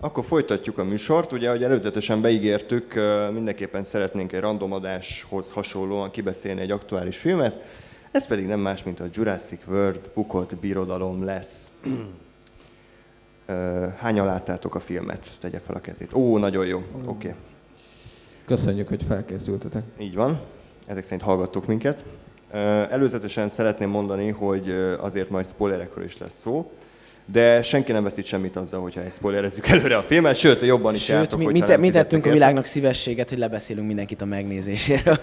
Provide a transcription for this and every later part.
Akkor folytatjuk a műsort. Ugye, ahogy előzetesen beígértük, mindenképpen szeretnénk egy random adáshoz hasonlóan kibeszélni egy aktuális filmet. Ez pedig nem más, mint a Jurassic World Bukott Birodalom lesz. Hányan láttátok a filmet? Tegye fel a kezét. Ó, nagyon jó. Oké. Köszönjük, hogy felkészültetek. Így van. Ezek szerint hallgattok minket. Előzetesen szeretném mondani, hogy azért majd spoilerekről is lesz szó, de senki nem veszít semmit azzal, hogyha spoilerezzük előre a filmet, sőt, jobban is jártok, hogyha nem mi tettünk a érte. világnak szívességet, hogy lebeszélünk mindenkit a megnézéséről.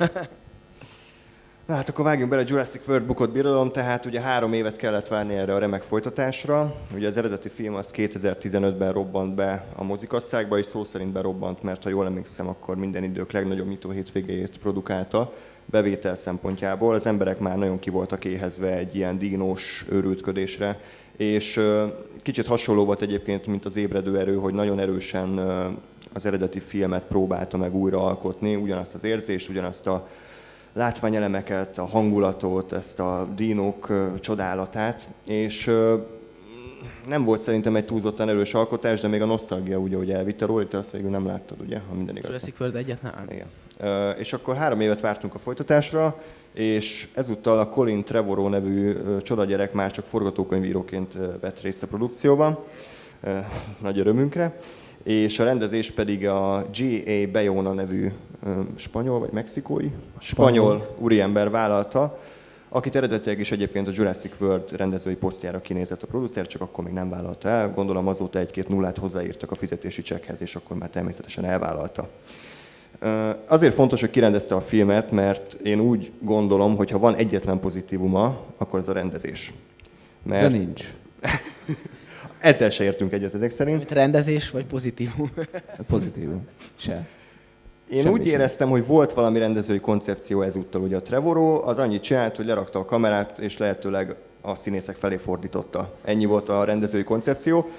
Na hát akkor vágjunk bele, Jurassic World Bukott Birodalom, tehát ugye 3 évet kellett várni erre a remek folytatásra. Ugye az eredeti film az 2015-ben robbant be a mozikasszákba, és szó szerint berobbant, mert ha jól emlékszem, akkor minden idők legnagyobb nyitó hétvégéjét produkálta bevétel szempontjából. Az emberek már nagyon ki voltak éhezve egy ilyen dinós őrültködésre, és kicsit hasonló volt egyébként, mint az Ébredő erő, hogy nagyon erősen az eredeti filmet próbálta meg újra alkotni, ugyanazt az érzést, ugyanazt a látványelemeket, a hangulatot, ezt a dinók csodálatát, és nem volt szerintem egy túlzottan erős alkotás, de még a nosztalgia ugye, hogy elvitte róla, te azt végül nem láttad, ugye, ha minden igaz. Jurassic World egyet nem. Igen. És akkor 3 évet vártunk a folytatásra, és ezúttal a Colin Trevorrow nevű csodagyerek már csak forgatókönyvíróként vett részt a produkcióban, nagy örömünkre, és a rendezés pedig a G.A. Bayona nevű spanyol vagy mexikói? Spanyol úriember vállalta, akit eredetileg is egyébként a Jurassic World rendezői posztjára kinézett a producer, csak akkor még nem vállalta el. Gondolom azóta 1-2 nullát hozzáírtak a fizetési csekkhez, és akkor már természetesen elvállalta. Azért fontos, hogy kirendezte a filmet, mert én úgy gondolom, hogy ha van egyetlen pozitívuma, akkor ez a rendezés. De nincs. Ezzel se értünk egyet ezek szerint. Mint rendezés vagy pozitívum? Pozitívum. Se. Én Semmi úgy sem. éreztem, hogy volt valami rendezői koncepció ezúttal. Ugye a Trevorrow az annyit csinált, hogy lerakta a kamerát, és lehetőleg a színészek felé fordította. Ennyi volt a rendezői koncepció.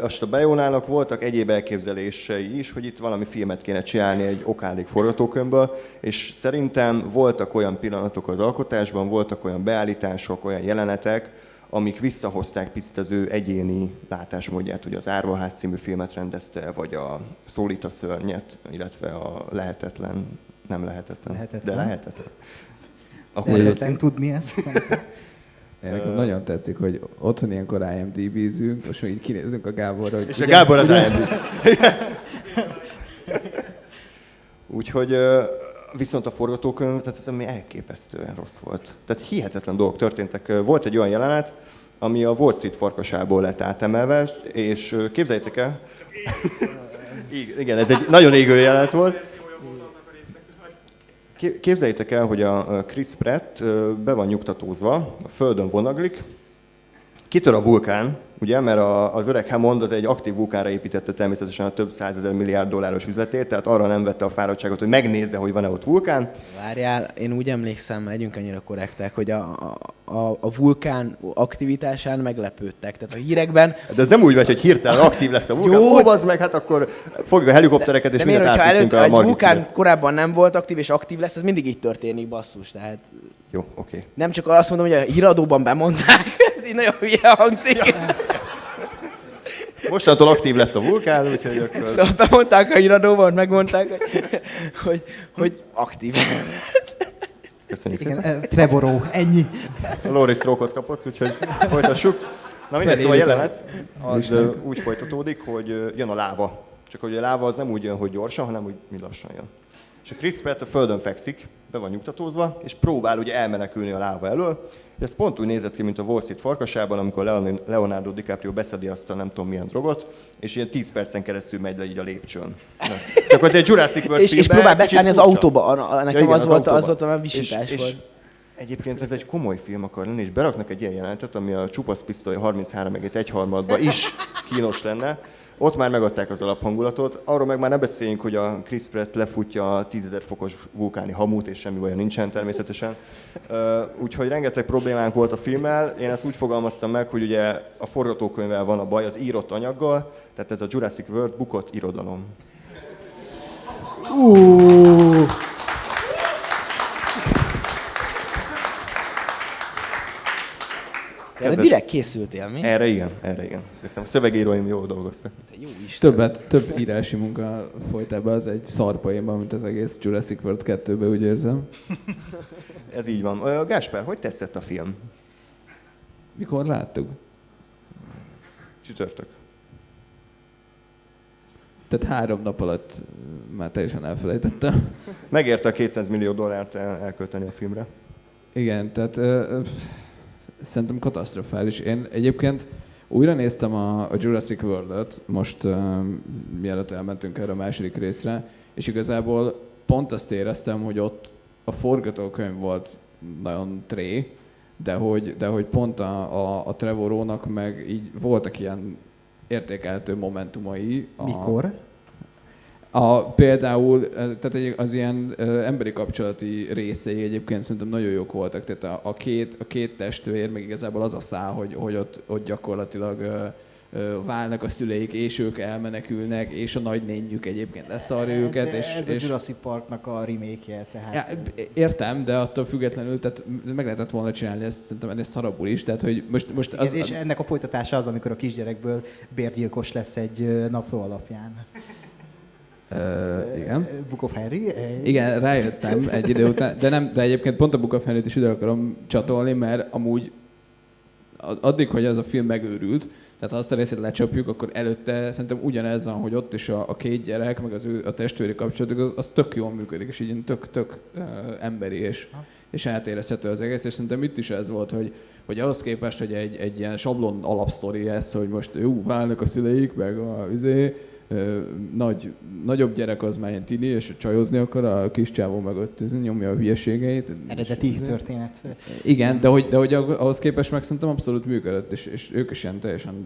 Azt a Bayonának voltak egyéb elképzelései is, hogy itt valami filmet kéne csinálni egy okálig forgatókönyvből, és szerintem voltak olyan pillanatok az alkotásban, voltak olyan beállítások, olyan jelenetek, amik visszahozták picit az ő egyéni látásmódját, ugye az Árvaház című filmet rendezte, vagy a Szólít a szörnyet, illetve a Lehetetlen, nem lehetetlen, de lehetetlen. Lehetetlen tudni ezt. Nekem nagyon tetszik, hogy otthon ilyenkor IMDb-zünk, most még így kinézünk a Gáborra, hogy... És a Gábor az IMDb. Úgyhogy viszont a forgatókönyv, tehát ez ami elképesztően rossz volt. Tehát hihetetlen dolgok történtek. Volt egy olyan jelenet, ami a Wall Street farkasából lett átemelve, és képzeljétek el... Igen, ez egy nagyon égő jelenet volt. Képzeljétek el, hogy a Chris Pratt be van nyugtatózva, a földön vonaglik, kitör a vulkán, ugye, mert az öreg Hammond az egy aktív vulkánra építette természetesen a több $100 milliárd üzletét, tehát arra nem vette a fáradtságot, hogy megnézze, hogy van-e ott vulkán. Várjál, én úgy emlékszem, legyünk annyira korrektek, hogy a vulkán aktivitásán meglepődtek. Tehát a hírekben... De ez nem úgy vagy, hogy hirtelen aktív lesz a vulkán. Jó, az meg, hát akkor fogjuk a helikoptereket, és mindent átviszünk a Margit Margit vulkán sziget. korábban nem volt aktív, és aktív lesz, ez mindig így történik, basszus. Tehát Jó, oké. nem csak azt mondom, hogy a híradóban bemondták, ez így nagyon hülye hangzik. Mostantól aktív lett a vulkán, úgyhogy akkor... Szóval bemondták a híradóban, megmondták, hogy aktív. Köszönjük. Igen, Trevorrow, ennyi. Laurie Strode-ot kapott, úgyhogy folytassuk. Na mindegy, szóval a jelenet az úgy folytatódik, hogy jön a láva. Csak hogy a láva az nem úgy jön, hogy gyorsan, hanem úgy mi lassan jön. És a Chris Pratt a földön fekszik, be van nyugtatózva, és próbál ugye elmenekülni a láva elől. Ez pont úgy nézett ki, mint a Wall Street farkasában, amikor Leonardo DiCaprio beszedi azt a nem tudom milyen drogot, és ilyen 10 percen keresztül megy le így a lépcsőn. Csak az egy Jurassic World és próbál beszállni az autóba, nekem igen, az volt a visítás és volt. Egyébként ez egy komoly film akar lenni, és beraknak egy ilyen jelentet, ami a Csupasz pisztoly 33,1/3-ban is kínos lenne. Ott már megadták az alaphangulatot, arról meg már ne beszéljünk, hogy a Chris Pratt lefutja a 10.000 fokos vulkáni hamut, és semmi baja nincsen természetesen. Úgyhogy rengeteg problémánk volt a filmmel. Én ezt úgy fogalmaztam meg, hogy ugye a forgatókönyvvel van a baj, az írott anyaggal, tehát ez a Jurassic World bukott irodalom. Erre direkt készültél, mi? Erre igen. Köszönöm. A szövegíróim jól dolgoztak. Jó Isten. Több írási munka folyt ebbe, az egy szarpoénban, mint az egész Jurassic World 2-be, úgy érzem. Ez így van. Gáspár, hogy tetszett a film? Mikor láttuk? Csütörtök. Tehát 3 nap alatt már teljesen elfelejtettem. Megérte a $200 millió elkölteni a filmre. Igen, tehát szerintem katasztrofális. Én egyébként újra néztem a Jurassic World-ot, most mielőtt elmentünk erre a második részre, és igazából pont azt éreztem, hogy ott a forgatókönyv volt nagyon tré, de hogy pont a Trevorrónak meg így voltak ilyen értékelhető momentumai. Mikor? Például tehát az ilyen emberi kapcsolati részei egyébként szerintem nagyon jók voltak. Tehát a két testvér, meg igazából az a szál, hogy ott gyakorlatilag válnak a szüleik, és ők elmenekülnek, és a nagynényük egyébként leszarja őket. Ez a Jurassic Parknak a remake-je, tehát... Ja, értem, de attól függetlenül tehát meg lehetett volna csinálni ezt szerintem ez szarabul is. Tehát, hogy most az, és ennek a folytatása az, amikor a kisgyerekből bérgyilkos lesz egy napló alapján. Igen. Book of Henry? Igen, rájöttem egy idő után, de egyébként pont a Book of Henryt is ide akarom csatolni, mert amúgy addig, hogy ez a film megőrült, tehát ha azt a részét lecsapjuk, akkor előtte szerintem ugyanez van, hogy ott is a két gyerek, meg a testvéri kapcsolatok, az tök jól működik, és így tök emberi és átérezhető az egész, és szerintem itt is ez volt, hogy ahhoz képest, hogy egy ilyen sablon alapsztori ez, hogy most válnak a szüleik, meg nagyobb gyerek az már ilyen tini, és csajozni akar, a kis csávó meg ott nyomja a hülyeségeit. Eredeti történet. Igen, de hogy ahhoz képest meg szerintem abszolút működött, és ők is ilyen teljesen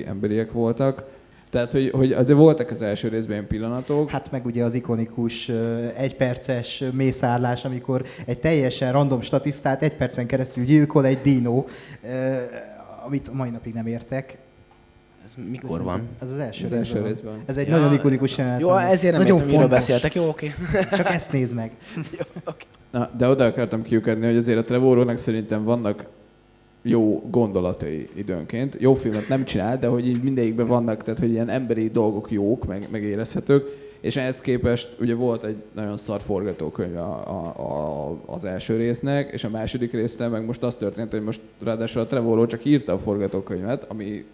emberiek voltak. Tehát, hogy azért voltak az első részben ilyen pillanatok. Hát meg ugye az ikonikus egyperces mészárlás, amikor egy teljesen random statisztát 1 percen keresztül gyilkol egy dinó, amit mai napig nem értek. Ez mikor van? Ez az első részben. Ez egy nagyon ikonikus jelenet. Jó, ezért nem értem, miről beszéltek. Jó, oké. Csak ezt nézd meg. Jó, oké. Na, de oda akartam kiukadni, hogy azért a Trevorrónak szerintem vannak jó gondolatai időnként. Jó filmet nem csinál, de hogy így mindegyikben vannak, tehát hogy ilyen emberi dolgok jók, meg érezhetők. És ehhez képest ugye volt egy nagyon szar forgatókönyv az első résznek, és a második résznél meg most az történt, hogy most ráadásul a Trevorró csak írta a forgatókönyvet, ami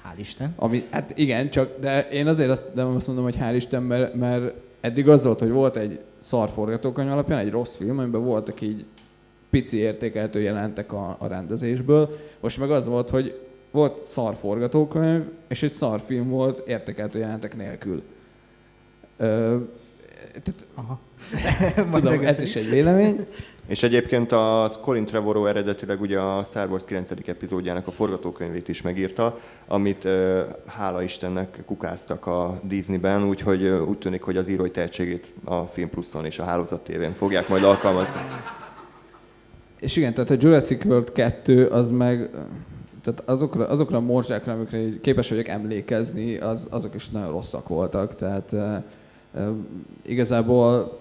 hál' Isten. Hát igen, de én azért nem azt mondom, hogy hál' Isten, mert eddig az volt, hogy volt egy szar forgatókönyv alapján, egy rossz film, amiben voltak így pici értékelhető jelentek a rendezésből. Most meg az volt, hogy volt szar forgatókönyv, és egy szar film volt értékelhető jelentek nélkül. Aha. Tudom, ez is egy vélemény. És egyébként a Colin Trevorrow eredetileg ugye a Star Wars 9. epizódjának a forgatókönyvét is megírta, amit hála Istennek kukáztak a Disneyben, úgyhogy úgy tűnik, hogy az írói tehetségét a Film Pluszon és a Hálózat tévén fogják majd alkalmazni. És igen, tehát a Jurassic World 2 az meg, tehát azokra a morzsákra, amikre képes vagyok emlékezni, azok is nagyon rosszak voltak. Tehát igazából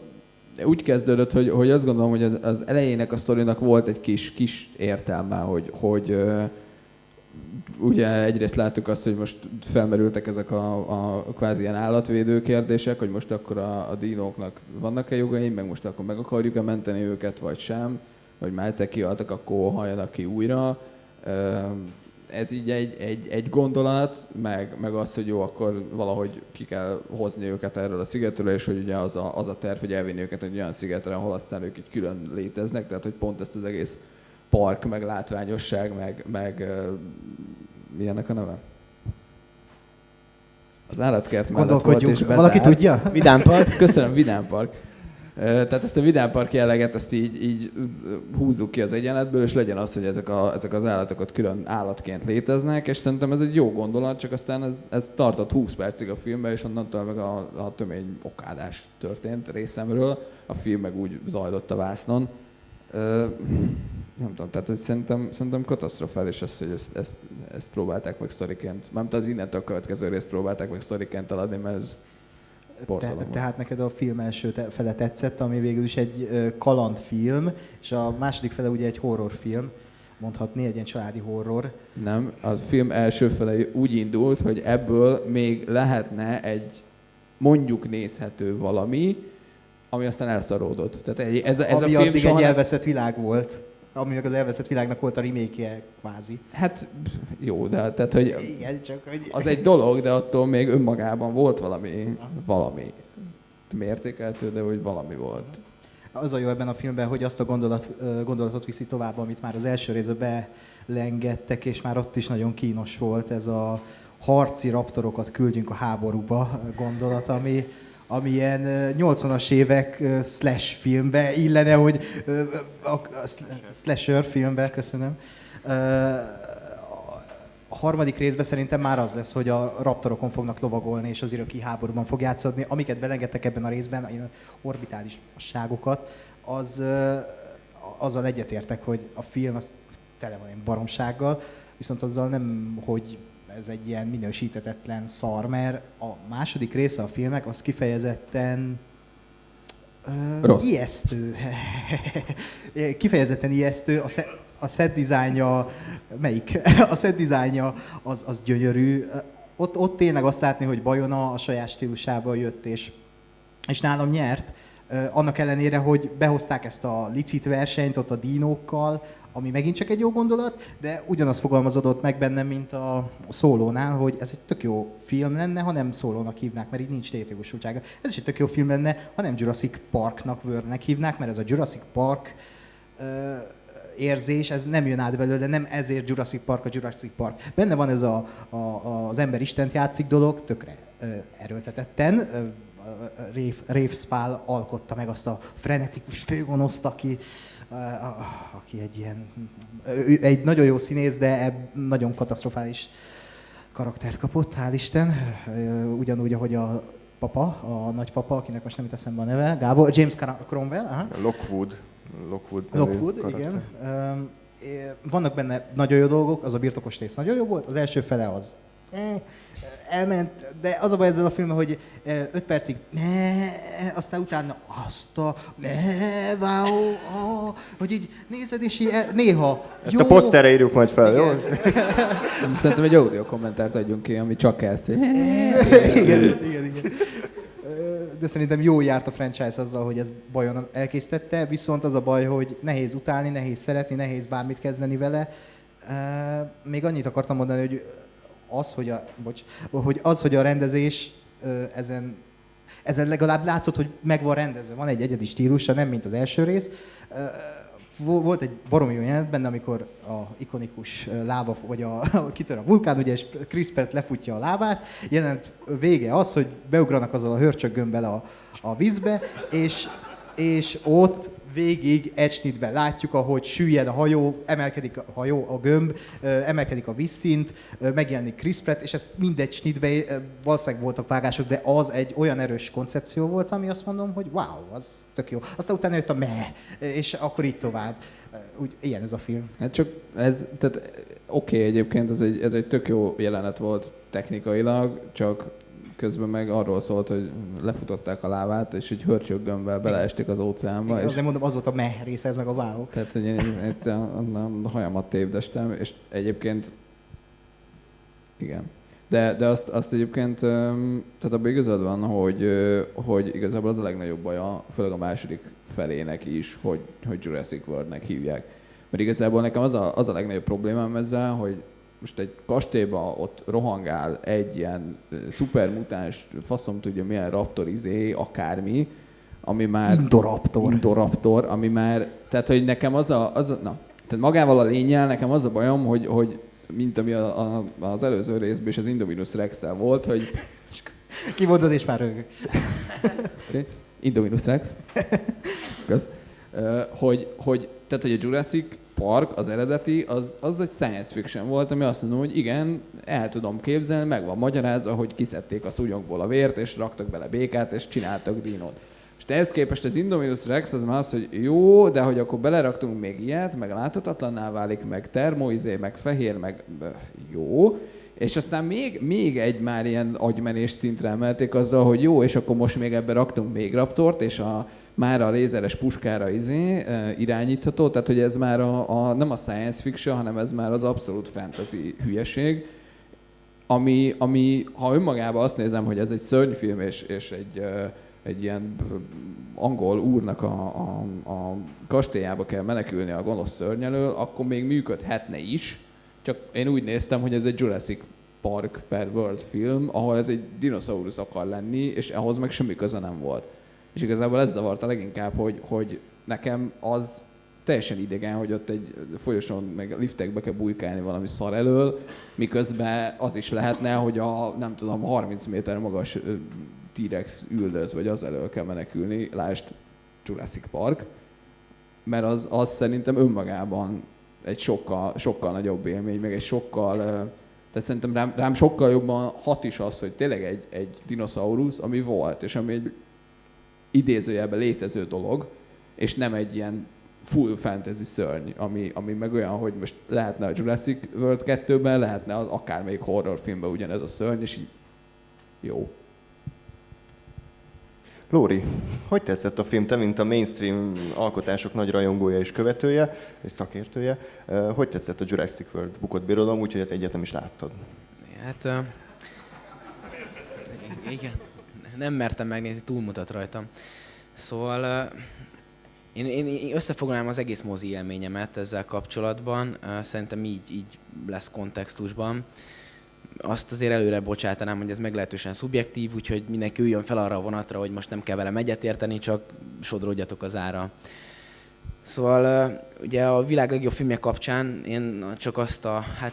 úgy kezdődött, hogy azt gondolom, hogy az elejének a sztorinak volt egy kis értelme, hogy ugye egyrészt láttuk azt, hogy most felmerültek ezek a kvázi ilyen állatvédő kérdések, hogy most akkor a dinóknak vannak-e jogai, meg most akkor meg akarjuk-e menteni őket, vagy sem, vagy már egyszer kihaltak, akkor halljanak ki újra. Ez így egy gondolat, meg az, hogy jó, akkor valahogy ki kell hozni őket erről a szigetről, és hogy ugye az a terv, hogy elvinni őket egy olyan szigetre, ahol aztán ők így külön léteznek, tehát hogy pont ezt az egész park, meg látványosság, meg mi ennek a neve? Az állatkert mellett volt és bezárt. Valaki tudja? Vidám Park. Köszönöm, Vidám Park. Tehát ezt a Vidám Park jelleget, ezt így húzzuk ki az egyenletből, és legyen az, hogy ezek az állatok ott külön állatként léteznek, és szerintem ez egy jó gondolat, csak aztán ez tartott 20 percig a filmben, és onnantól meg a tömény okádás történt részemről, a film meg úgy zajlott a vásznon. Nem tudom, tehát hogy szerintem katasztrofális az, hogy ezt próbálták meg sztoriként, mármint az innentől a következő részt próbálták meg sztoriként eladni, mert ez Tehát neked a film első fele tetszett, ami végül is egy kalandfilm, és a második fele ugye egy horrorfilm. mondhatni, egy ilyen családi horror. Nem, a film első fele úgy indult, hogy ebből még lehetne egy mondjuk nézhető valami, ami aztán elszaródott. Tehát ez a ami film addig soha egy nem... elveszett világ volt. Ami meg az elveszett világnak volt a remake-je, kvázi. Hát jó, de tehát, hogy Igen, csak hogy... az egy dolog, de attól még önmagában volt valami mértékeltő, de hogy valami volt. Az a jó ebben a filmben, hogy azt a gondolatot viszi tovább, amit már az első részben belengedtek, és már ott is nagyon kínos volt ez a harci raptorokat küldjünk a háborúba gondolat, ami ilyen 80-as évek slash filmbe illene, hogy a slasher filmbe, köszönöm. A harmadik részben szerintem már az lesz, hogy a raptorokon fognak lovagolni, és az iraki háborúban fog játszódni. Amiket belengedtek ebben a részben, ilyen orbitális masságokat, azzal egyetértek, hogy a film az tele van ilyen baromsággal, viszont azzal nem, hogy ez egy ilyen minősítetetlen szar, mert a második része a filmnek az kifejezetten rossz. Ijesztő. Kifejezetten ijesztő. A set dizájnja, melyik? A set dizájnja az gyönyörű. Ott tényleg azt látni, hogy Bayona a saját stílusával jött, és nálam nyert. Annak ellenére, hogy behozták ezt a licit versenyt ott a dinókkal, ami megint csak egy jó gondolat, de ugyanaz fogalmazódott meg bennem, mint a Szólónál, hogy ez egy tök jó film lenne, ha nem Szólónak hívnák, mert így nincs létjogosultsága. Ez is egy tök jó film lenne, ha nem Jurassic Parknak, Worldnek hívnák, mert ez a Jurassic Park érzés, ez nem jön át belőle, nem ezért Jurassic Park a Jurassic Park. Benne van ez az ember Istent játszik dolog, tökre erőltetetten. Rafe Spall alkotta meg azt a frenetikus főgonoszt, aki egy nagyon jó színész, de nagyon katasztrofális karaktert kapott, hál' Isten. Ugyanúgy, ahogy a papa, a nagypapa, akinek most nem jut eszembe a neve, Gábor, James Cromwell. Aha. Lockwood, igen. Vannak benne nagyon jó dolgok, az a birtokos rész nagyon jó volt, az első fele az elment, de az a baj ezzel a filmmel, hogy 5 percig aztán utána hogy így nézed, és így néha ezt jó. A poszterre írjuk majd fel, jó? Nem, szerintem egy audio kommentárt adjunk ki, ami csak elszél. Igen. De szerintem jó járt a franchise azzal, hogy ez Bajon elkészítette, viszont az a baj, hogy nehéz utálni, nehéz szeretni, nehéz bármit kezdeni vele. Még annyit akartam mondani, hogy hogy a rendezés ezen legalább látszott, hogy meg van rendezve. Van egy egyedi stílusa, nem mint az első rész. Volt egy baromi jó jelenet benne, amikor a ikonikus láva, vagy kitör a vulkán, ugye, és Chris Pratt lefutja a lávát. Jelenet vége az, hogy beugranak azzal a hörcsöggömbbel a vízbe, és ott végig egy snitben látjuk, ahogy süllyed a hajó, emelkedik a hajó, a gömb, emelkedik a vízszint, megjelenik Chris Pratt, és ezt mindegy snitben, valószínűleg voltak vágások, de az egy olyan erős koncepció volt, ami azt mondom, hogy wow, az tök jó. Aztán utána jött a és akkor így tovább. Úgy, ilyen ez a film. Hát csak ez, tehát oké, egyébként ez egy tök jó jelenet volt technikailag, csak közben meg arról szólt, hogy lefutották a lávát, és egy hörcsöggömbbel beleesték az óceánba. Igen, azért mondom, az volt a része, ez meg a wow. Tehát, hogy én itt a hajamat tépdestem, és egyébként igen. De azt egyébként, tehát abban igazad van, hogy igazából az a legnagyobb baja, főleg a második felének is, hogy Jurassic Worldnek hívják. Mert igazából nekem az a legnagyobb problémám ezzel, hogy most egy kastélyban ott rohangál egy ilyen szupermutáns, faszom tudja milyen raptor akármi, ami már... Indoraptor, ami már... Tehát, hogy nekem tehát magával a lénnyel nekem az a bajom, hogy mint ami az előző részben is az Indominus Rex-tel volt, hogy... Kivondod és már rögök. Okay. Indominus Rex. Tehát, hogy a Jurassic Park, az eredeti, az egy science fiction volt, ami azt mondom, hogy igen, el tudom képzelni, meg van magyarázva, hogy kiszedték a szúnyogból a vért, és raktak bele békát, és csináltak dinót. És ehhez képest az Indominus Rex az már az, hogy jó, de hogy akkor beleraktunk még ilyet, meg láthatatlanná válik, meg termoizé, meg fehér, meg jó. És aztán még egy már ilyen agymenés szintre emelték azzal, hogy jó, és akkor most még ebbe raktunk még raptort, és a már a lézeres puskára irányítható, tehát hogy ez már nem a science fiction, hanem ez már az abszolút fantasy hülyeség, ami ha önmagában azt nézem, hogy ez egy szörnyfilm és egy ilyen angol úrnak a kastélyába kell menekülni a gonosz szörny elől, akkor még működhetne is. Csak én úgy néztem, hogy ez egy Jurassic Park per World film, ahol ez egy dinoszaurusz akar lenni, és ahhoz meg semmi köze nem volt. És igazából ez zavarta leginkább, hogy nekem az teljesen idegen, hogy ott egy folyosón meg liftekbe kell bujkálni valami szar elől, miközben az is lehetne, hogy a nem tudom 30 méter magas T-rex üldöz, vagy az elől kell menekülni, lásd Jurassic Park, mert az szerintem önmagában egy sokkal nagyobb élmény, meg egy sokkal, tehát szerintem rám sokkal jobban hat is az, hogy tényleg egy dinoszaurusz, ami volt, és ami egy idézőjelben létező dolog, és nem egy ilyen full fantasy szörny, ami meg olyan, hogy most lehetne a Jurassic World 2-ben, lehetne az akármelyik horrorfilmben ugyanez a szörny, és így jó. Lóri, hogy tetszett a film? Te, mint a mainstream alkotások nagy rajongója és követője, és szakértője, hogy tetszett a Jurassic World Bukott Birodalom, úgyhogy ezt egyet nem is láttad? Hát, igen, nem mertem megnézni, túlmutat rajtam. Szóval én összefoglalnám az egész mozi élményemet ezzel kapcsolatban, szerintem így lesz kontextusban. Azt azért előre bocsátanám, hogy ez meglehetősen szubjektív, úgyhogy mindenki üljön fel arra a vonatra, hogy most nem kell velem egyetérteni, csak sodródjatok az ára. Szóval ugye a világ legjobb filmje kapcsán én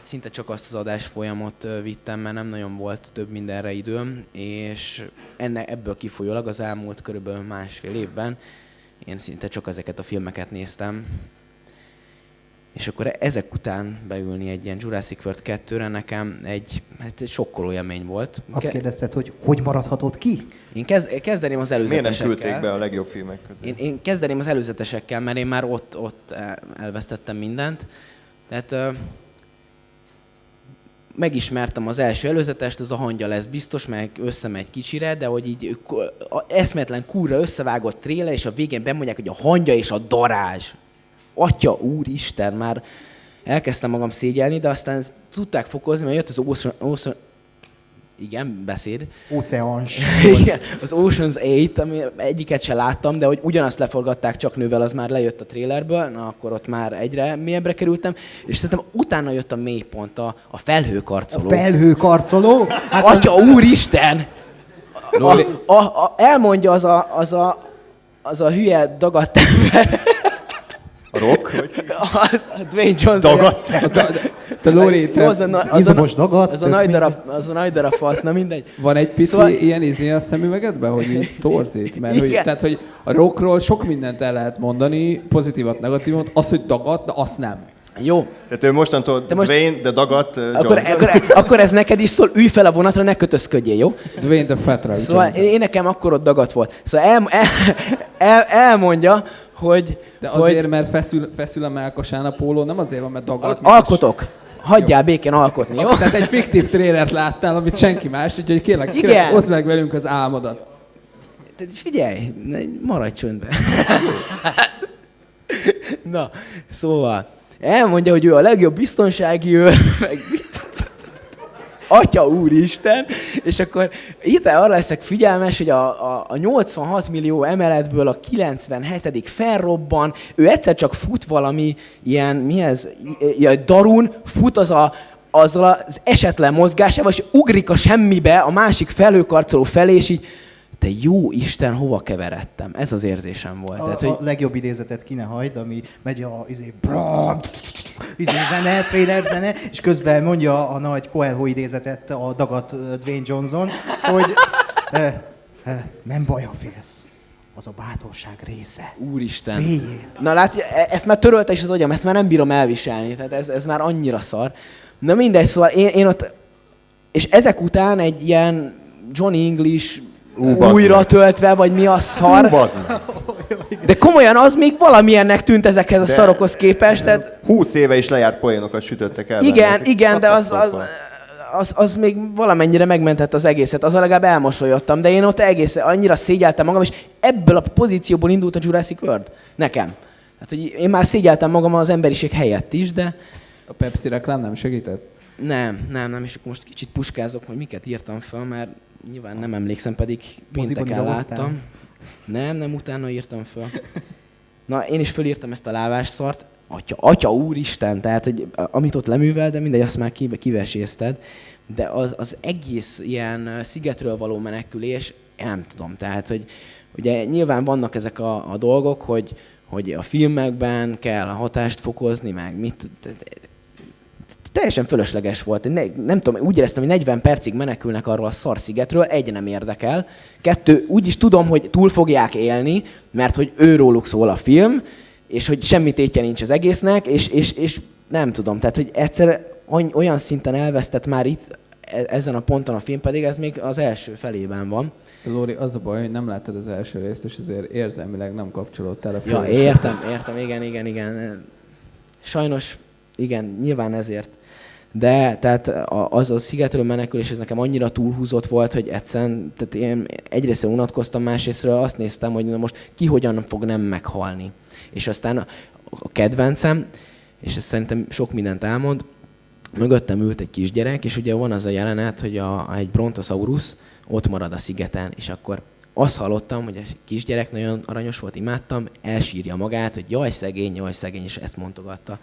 szinte csak azt az adásfolyamot vittem, mert nem nagyon volt több mindenre időm, és ebből kifolyólag az elmúlt körülbelül másfél évben én szinte csak ezeket a filmeket néztem. És akkor ezek után beülni egy ilyen Jurassic World 2-re nekem egy sokkoló élmény volt. Azt kérdezted, hogy maradhatott ki? Én kezdeném az előzetesekkel. Miért nem küldték be a legjobb filmek közé? Én kezdeném az előzetesekkel, mert én már ott elvesztettem mindent. Tehát megismertem az első előzetest, az a hangya lesz biztos, meg összemegy kicsire, de hogy így eszméletlen kurra összevágott tréler, és a végén bemondják, hogy a hangya és a darázs. Atya, úristen, már elkezdtem magam szégyelni, de aztán tudták fokozni, mert jött az Ocean... Igen, beszéd. Óceáns. Igen, az Ocean's 8, ami egyiket se láttam, de hogy ugyanazt leforgatták csak nővel, az már lejött a trailerből, na akkor ott már egyre mélyebbre kerültem, és szerintem utána jött a mélypont, a felhőkarcoló. A felhőkarcoló? Hát Atya, úristen! Elmondja az a hülye dagadt ember. A Rock? A Dwayne Johnson. Dagadt? Te Lóri, izomos dagat. Az a nagy darab fasz, na mindegy. Van egy pici ilyen a szemüvegedben, hogy így torzít? Mert tehát, hogy a Rockról sok mindent el lehet mondani, pozitívat, negatívat, az, hogy dagadt, de azt nem. Jó. Tehát ő mostantól Dwayne, de dagadt Johnson. Akkor ez neked is szól, ülj fel a vonatra, ne kötözködjél, jó? Dwayne the Fat Rock Szóval Johnson. én nekem akkor ott dagadt volt. Szóval elmondja, hogy... De azért, mert feszül a melkasán a póló, nem azért van, mert dagadt. Alkotok. Hagyjál békén alkotni, jó? Tehát egy fiktív trélert láttál, amit senki más, úgyhogy kérlek oszd meg velünk az álmodat. Tehát figyelj, maradj csöndben. Na, szóval elmondja, hogy ő a legjobb biztonsági őr, meg Atya úristen, és akkor itt arra leszek figyelmes, hogy a 86 millió emeletből a 97. felrobban, ő egyszer csak fut valami ilyen, mi ez, darun, fut azzal az esetlen mozgásával, és ugrik a semmibe a másik felhőkarcoló felé, és így, te jó Isten, hova keveredtem? Ez az érzésem volt. Tehát, A legjobb idézetet ki ne hagyd, ami megy a zene, trailer zene, és közben mondja a nagy Coelho idézetet, a dagadt Dwayne Johnson, hogy nem baj, ha félsz. Az a bátorság része. Úristen. Féljél. Na látja, ezt már törölte is az agyam, ezt már nem bírom elviselni, tehát ez már annyira szar. Na mindegy, szóval én ott, és ezek után egy ilyen Johnny English újra töltve, vagy mi a szar. De komolyan az még valamilyennek tűnt ezekhez a szarokhoz képest. Tehát... 20 éve is lejárt poénokat sütöttek el. Igen, de az még valamennyire megmentette az egészet, az legalább elmosolyodtam, de én ott egész annyira szégyeltem magam, és ebből a pozícióból indult a Jurassic World. Nekem. Hát, hogy én már szégyeltem magam az emberiség helyett is, de... A Pepsi reklám nem segített? Nem, és akkor most kicsit puskázok, hogy miket írtam fel, mert nyilván nem emlékszem, pedig Moziban pénteken ide láttam. Nem, utána írtam fel. Na, én is fölírtam ezt a lávásszart. Atya úristen, tehát, hogy amit ott leművel, de mindegy, azt már kivesézted. De az egész ilyen szigetről való menekülés, én nem tudom, tehát, hogy ugye nyilván vannak ezek a dolgok, hogy a filmekben kell a hatást fokozni, meg mit... Teljesen fölösleges volt. Nem tudom, úgy éreztem, hogy 40 percig menekülnek arról a szigetről, egy nem érdekel. 2, úgy is tudom, hogy túl fogják élni, mert hogy őróluk szól a film, és hogy semmi tétje nincs az egésznek, és nem tudom. Tehát, hogy egyszer olyan szinten elvesztett már itt, ezen a ponton a film, pedig ez még az első felében van. Lóri, az a baj, hogy nem láttad az első részt, és ezért érzelmileg nem kapcsolódtál a Ja, értem, igen. Sajnos, igen, nyilván ezért. De tehát az a szigetről menekülés, ez nekem annyira túlhúzott volt, hogy egyszerűen, tehát én egyrészt unatkoztam, másrésztről azt néztem, hogy na most ki hogyan fog nem meghalni. És aztán a kedvencem, és ez szerintem sok mindent elmond, mögöttem ült egy kisgyerek, és ugye van az a jelenet, hogy egy brontosaurus ott marad a szigeten, és akkor azt hallottam, hogy a kisgyerek nagyon aranyos volt, imádtam, elsírja magát, hogy jaj szegény, és ezt mondogatta.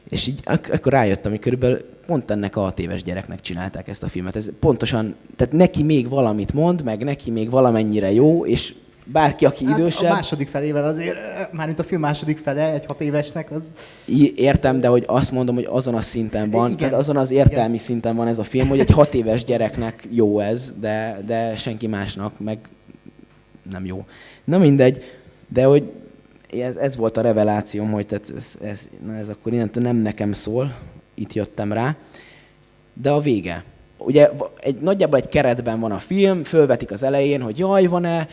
És így akkor rájöttem, hogy körülbelül pont ennek a 6 éves gyereknek csinálták ezt a filmet. Ez pontosan, tehát neki még valamit mond, meg neki még valamennyire jó, és bárki, aki idősebb... A második felével azért, mármint a film második fele egy 6 évesnek, az... Értem, de hogy azt mondom, hogy azon a szinten van, igen, tehát azon az értelmi szinten van ez a film, hogy egy 6 éves gyereknek jó ez, de senki másnak meg nem jó. Na mindegy, de hogy ez volt a revelációm, hogy tehát ez akkor innentől nem nekem szól, itt jöttem rá, de a vége. Ugye nagyjából egy keretben van a film, fölvetik az elején, hogy jaj, van-e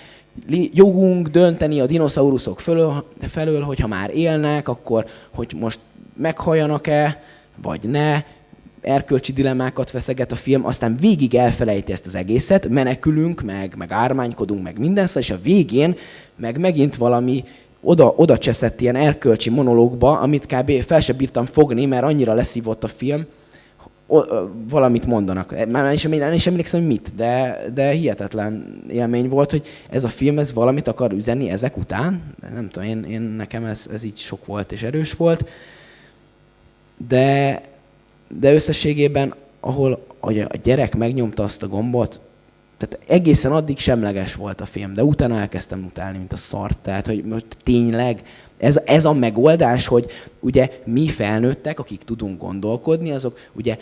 jogunk dönteni a dinoszauruszok felől, hogyha már élnek, akkor hogy most meghalljanak-e, vagy ne, erkölcsi dilemmákat veszeget a film, aztán végig elfelejti ezt az egészet, menekülünk, meg ármánykodunk, meg mindenszer, és a végén meg megint valami oda cseszett ilyen erkölcsi monológba, amit kb. Fel sem bírtam fogni, mert annyira leszívott a film, valamit mondanak. Már nem is emlékszem, mit, de hihetetlen élmény volt, hogy ez a film ez valamit akar üzenni ezek után. Nem tudom, én nekem ez így sok volt és erős volt. De összességében, ahol a gyerek megnyomta azt a gombot, tehát egészen addig semleges volt a film, de utána elkezdtem utálni, mint a szart. Tehát, hogy most tényleg ez a megoldás, hogy ugye mi felnőttek, akik tudunk gondolkodni, azok ugye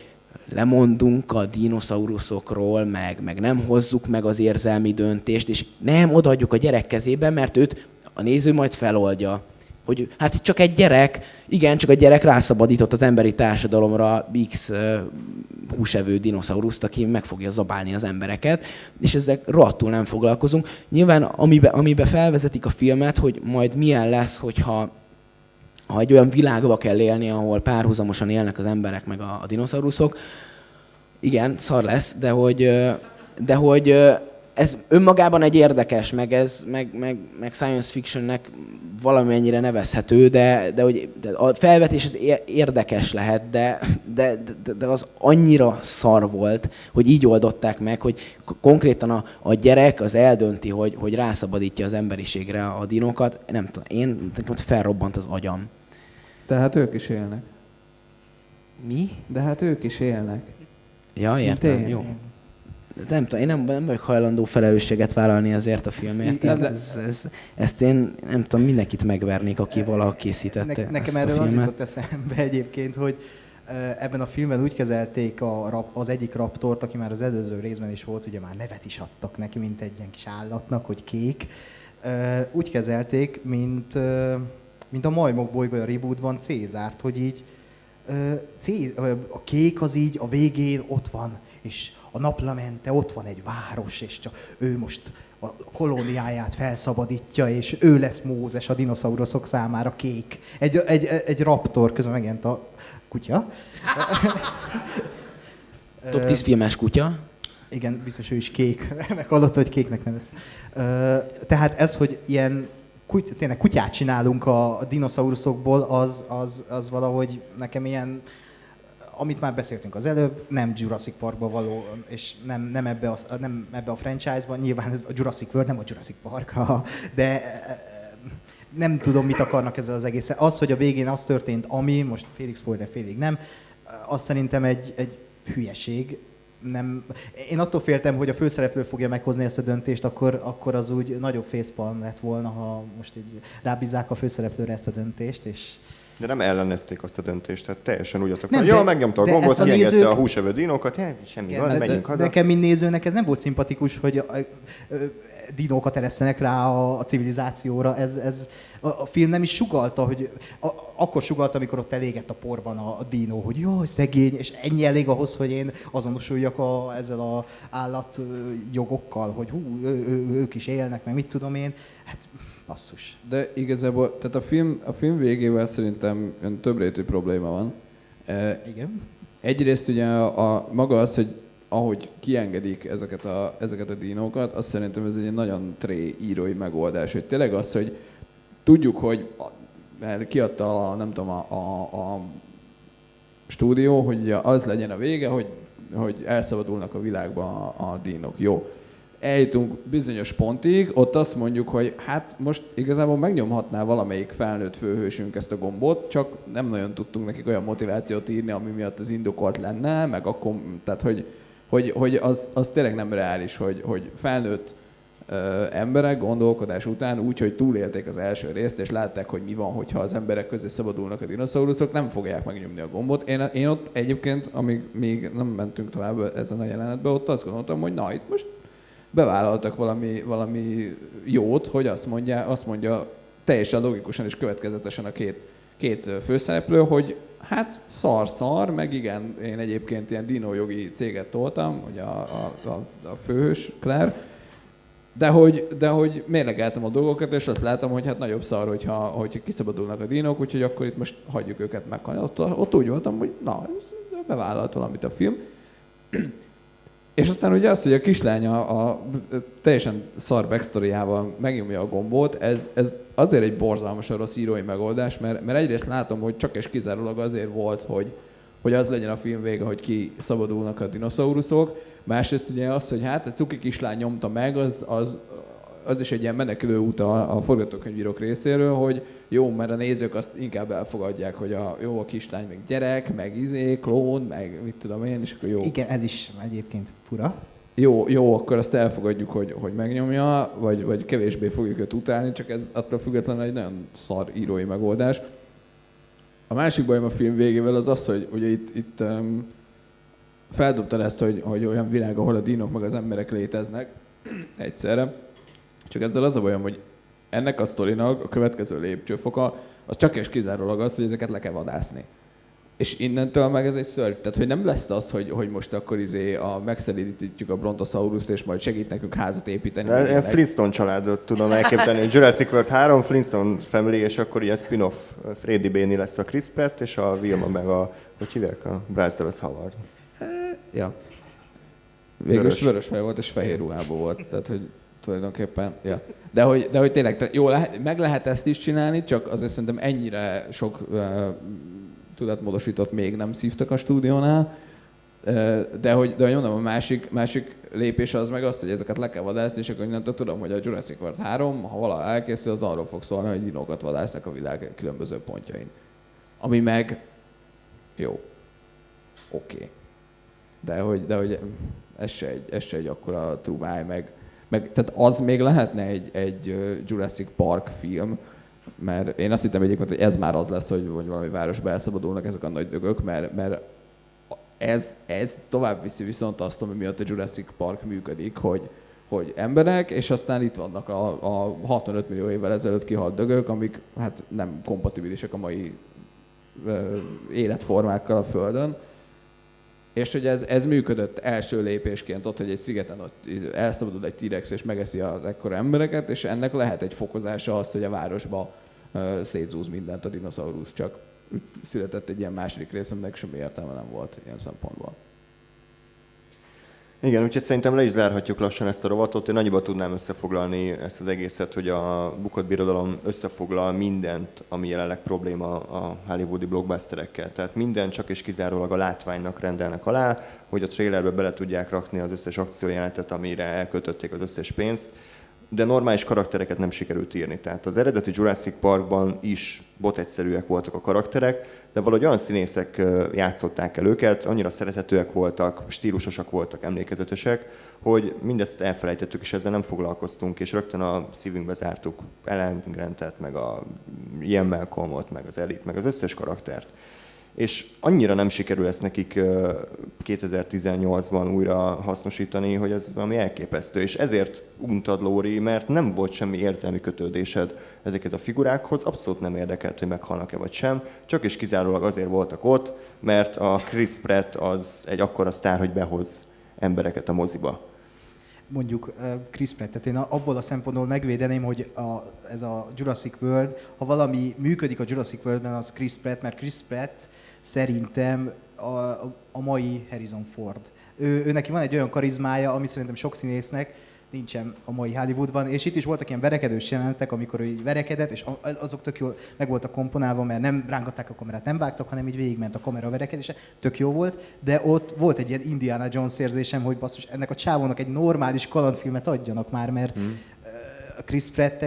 lemondunk a dinoszauruszokról, meg nem hozzuk meg az érzelmi döntést, és nem odaadjuk a gyerek kezébe, mert őt a néző majd feloldja. Hogy hát csak egy gyerek, igen, csak a gyerek rászabadított az emberi társadalomra X húsevő dinoszauruszt, aki meg fogja zabálni az embereket, és ezzel rohadtul nem foglalkozunk. Nyilván amiben felvezetik a filmet, hogy majd milyen lesz, hogyha egy olyan világba kell élni, ahol párhuzamosan élnek az emberek meg a dinoszauruszok, igen, szar lesz, de hogy ez önmagában egy érdekes, meg science fictionnek valamennyire nevezhető, de a felvetés az érdekes lehet, de az annyira szar volt, hogy így oldották meg, hogy konkrétan a gyerek az eldönti, hogy rászabadítja az emberiségre a dinókat. Nem tudom, nekem ott felrobbant az agyam. Tehát ők is élnek. Mi? De hát ők is élnek. Ja, értem, jó. Nem tudom, én nem vagyok hajlandó felelősséget vállalni ezért a filmért. Ezt én nem tudom, mindenkit megvernék, aki valaha készítette Nekem ezt erről a az filmet. jutott eszembe egyébként, hogy ebben a filmben úgy kezelték az egyik raptort, aki már az előző részben is volt, ugye már nevet is adtak neki, mint egy ilyen kis állatnak, hogy kék. Úgy kezelték, mint a Majmok bolygója rebootban Cézárt, hogy így a kék az így a végén ott van, és a naplemente ott van egy város, és csak ő most a kolóniáját felszabadítja, és ő lesz Mózes a dinoszauruszok számára kék. Egy raptor, közben megjelent a kutya. Top 10 filmes kutya. Igen, biztos ő is kék. Meghallott, hogy kéknek nevezte. Tehát ez, hogy ilyen tényleg kutyát csinálunk a dinoszauruszokból, az valahogy nekem ilyen, amit már beszéltünk az előbb, nem Jurassic Parkba való, és nem ebbe a franchise-ban, nyilván ez a Jurassic World, nem a Jurassic Park, de nem tudom, mit akarnak ezzel az egész. Az, hogy a végén az történt, ami, most félig spoiler, félig nem, az szerintem egy hülyeség. Nem, én attól féltem, hogy a főszereplő fogja meghozni ezt a döntést, akkor az úgy nagyobb facepalm lett volna, ha most így rábízzák a főszereplőre ezt a döntést, és... De nem ellenezték azt a döntést, tehát teljesen úgy adtak, Nem, hogy megnyomta a de gombot, ezt a kiengedte nézők- a húsevő dinókat, semmi Igen, van, de menjünk haza. nekem, mint nézőnek, ez nem volt szimpatikus, hogy dinókat eresztenek rá a civilizációra. A film nem is sugalta, hogy akkor sugalta, amikor ott elégett a porban a dinó, hogy jaj, szegény, és ennyi elég ahhoz, hogy én azonosuljak ezzel az állatjogokkal, hogy ők is élnek, meg mit tudom én. Hát, basszus. De igazából, tehát a film végével szerintem több rétű probléma van. Igen. Egyrészt ugye maga az, hogy ahogy kiengedik ezeket a dinókat, azt szerintem ez egy nagyon írói megoldás, hogy tényleg az, hogy tudjuk, hogy mert kiadta nem tudom, a stúdió, hogy az legyen a vége, hogy elszabadulnak a világban a dinók. Jó. Eljutunk bizonyos pontig, ott azt mondjuk, hogy hát most igazából megnyomhatná valamelyik felnőtt főhősünk ezt a gombot, csak nem nagyon tudtunk nekik olyan motivációt írni, ami miatt az indokolt lenne, meg akkor, tehát hogy az tényleg nem reális, hogy felnőtt emberek gondolkodás után úgy, hogy túlélték az első részt, és látták, hogy mi van, hogyha az emberek közé szabadulnak a dinoszauruszok, nem fogják megnyomni a gombot. Én ott egyébként, amíg még nem mentünk tovább ezen a jelenetben, ott azt gondoltam, hogy na, itt most bevállaltak valami jót, hogy azt mondja teljesen logikusan és következetesen a két főszereplő, hogy hát szar, meg igen, én egyébként ilyen dinójogi céget toltam, hogy a főhős Claire, de hogy mérlegeltem a dolgokat, és azt látom, hogy hát nagyobb szar, hogyha kiszabadulnak a dinók, úgyhogy akkor itt most hagyjuk őket meghalni. Ott úgy voltam, hogy na, bevállalt valamit a film. És aztán ugye az, hogy a kislánya a teljesen szar backstoryjával megnyomja a gombot, ez azért egy borzalmasan rossz írói megoldás, mert egyrészt látom, hogy csak és kizárólag azért volt, hogy az legyen a film vége, hogy kiszabadulnak a dinoszauruszok. Másrészt ugye az, hogy hát a cuki kislány nyomta meg, az is egy ilyen menekülő út a forgatókönyvírók részéről, hogy jó, mert a nézők azt inkább elfogadják, hogy a kislány meg gyerek, meg klón, meg mit tudom én, és akkor jó. Igen, ez is egyébként fura. Jó, akkor azt elfogadjuk, hogy megnyomja, vagy kevésbé fogjuk őt utálni, csak ez attól függetlenül egy nagyon szar írói megoldás. A másik bajom a film végével az, hogy ugye itt feldobtad ezt, hogy olyan világ, ahol a dinók meg az emberek léteznek egyszerre. Csak ezzel az a bajom, hogy ennek a sztorinak a következő lépcsőfoka az csak és kizárólag az, hogy ezeket le kell vadászni. És innentől meg ez egy szörny. Tehát, hogy nem lesz az, hogy most akkor megszelídítjük a Brontosaurust, és majd segít nekünk házat építeni. Én Flintstone családot tudom elképzelni. Jurassic World 3, Flintstone Family, és akkor ilyen spin-off Freddy Béni lesz a Chris Pratt, és a Wilma meg hogy hívják? A Bryce Dallas Howard. Ja. Végülis vörös haj volt, és fehér ruhában volt. Tehát, hogy tulajdonképpen, ja. De hogy tényleg, jó, meg lehet ezt is csinálni, csak azért szerintem ennyire sok tudatmódosított még nem szívtak a stúdiónál. De hogy mondom, a másik lépés az meg az, hogy ezeket le kell vadászni, és akkor innentől tudom, hogy a Jurassic World 3, ha valaha elkészül, az arról fog szólni, hogy dinókat vadásznak a világ különböző pontjain. Ami meg jó. Oké. De hogy ez se egy akkora trúváj, meg tehát az még lehetne egy Jurassic Park film, mert én azt hittem egyébként, hogy ez már az lesz, hogy valami városba elszabadulnak ezek a nagy dögök, mert ez tovább viszi viszont azt, ami miatt a Jurassic Park működik, hogy emberek, és aztán itt vannak a 65 millió évvel ezelőtt kihalt dögök, amik hát nem kompatibilisek a mai életformákkal a Földön. És hogy ez működött első lépésként ott, hogy egy szigeten ott elszabadul egy T-rex és megeszi az ekkora embereket, és ennek lehet egy fokozása az, hogy a városba szétzúz mindent a dinoszaurusz, csak született egy ilyen második rész, aminek semmi értelme nem volt ilyen szempontból. Igen, úgyhogy szerintem le is zárhatjuk lassan ezt a rovatot. Én annyiba tudnám összefoglalni ezt az egészet, hogy a Bukott Birodalom összefoglal mindent, ami jelenleg probléma a hollywoodi blockbusterekkel. Tehát minden csak és kizárólag a látványnak rendelnek alá, hogy a trailerbe bele tudják rakni az összes akciójelenetet, amire elköltötték az összes pénzt, de normális karaktereket nem sikerült írni. Tehát az eredeti Jurassic Parkban is botegyszerűek voltak a karakterek, de valahogy olyan színészek játszották el őket, annyira szerethetőek voltak, stílusosak voltak, emlékezetesek, hogy mindezt elfelejtettük, és ezzel nem foglalkoztunk, és rögtön a szívünkbe zártuk Alan Grantet, meg a Ian Malcolmot, meg az Elite, meg az összes karaktert. És annyira nem sikerül ezt nekik 2018-ban újra hasznosítani, hogy ez valami elképesztő. És ezért untad, Lóri, mert nem volt semmi érzelmi kötődésed ezekhez a figurákhoz, abszolút nem érdekelt, hogy meghalnak-e vagy sem, csak és kizárólag azért voltak ott, mert a Chris Pratt az egy akkora sztár, hogy behoz embereket a moziba. Mondjuk Chris Pratt, tehát én abból a szempontból megvédeném, hogy ez a Jurassic World, ha valami működik a Jurassic Worldben, az Chris Pratt, mert Chris Pratt szerintem a mai Harrison Ford. Ő neki van egy olyan karizmája, ami szerintem sok színésznek nincsen a mai Hollywoodban, és itt is voltak ilyen verekedős jelenetek, amikor ő így verekedett, és azok tök jól meg voltak komponálva, mert nem rángatták a kamerát, nem vágtak, hanem így végigment a kamera verekedése, tök jó volt, de ott volt egy ilyen Indiana Jones érzésem, hogy basszus, ennek a csávónak egy normális kalandfilmet adjanak már, mert Chris Pratt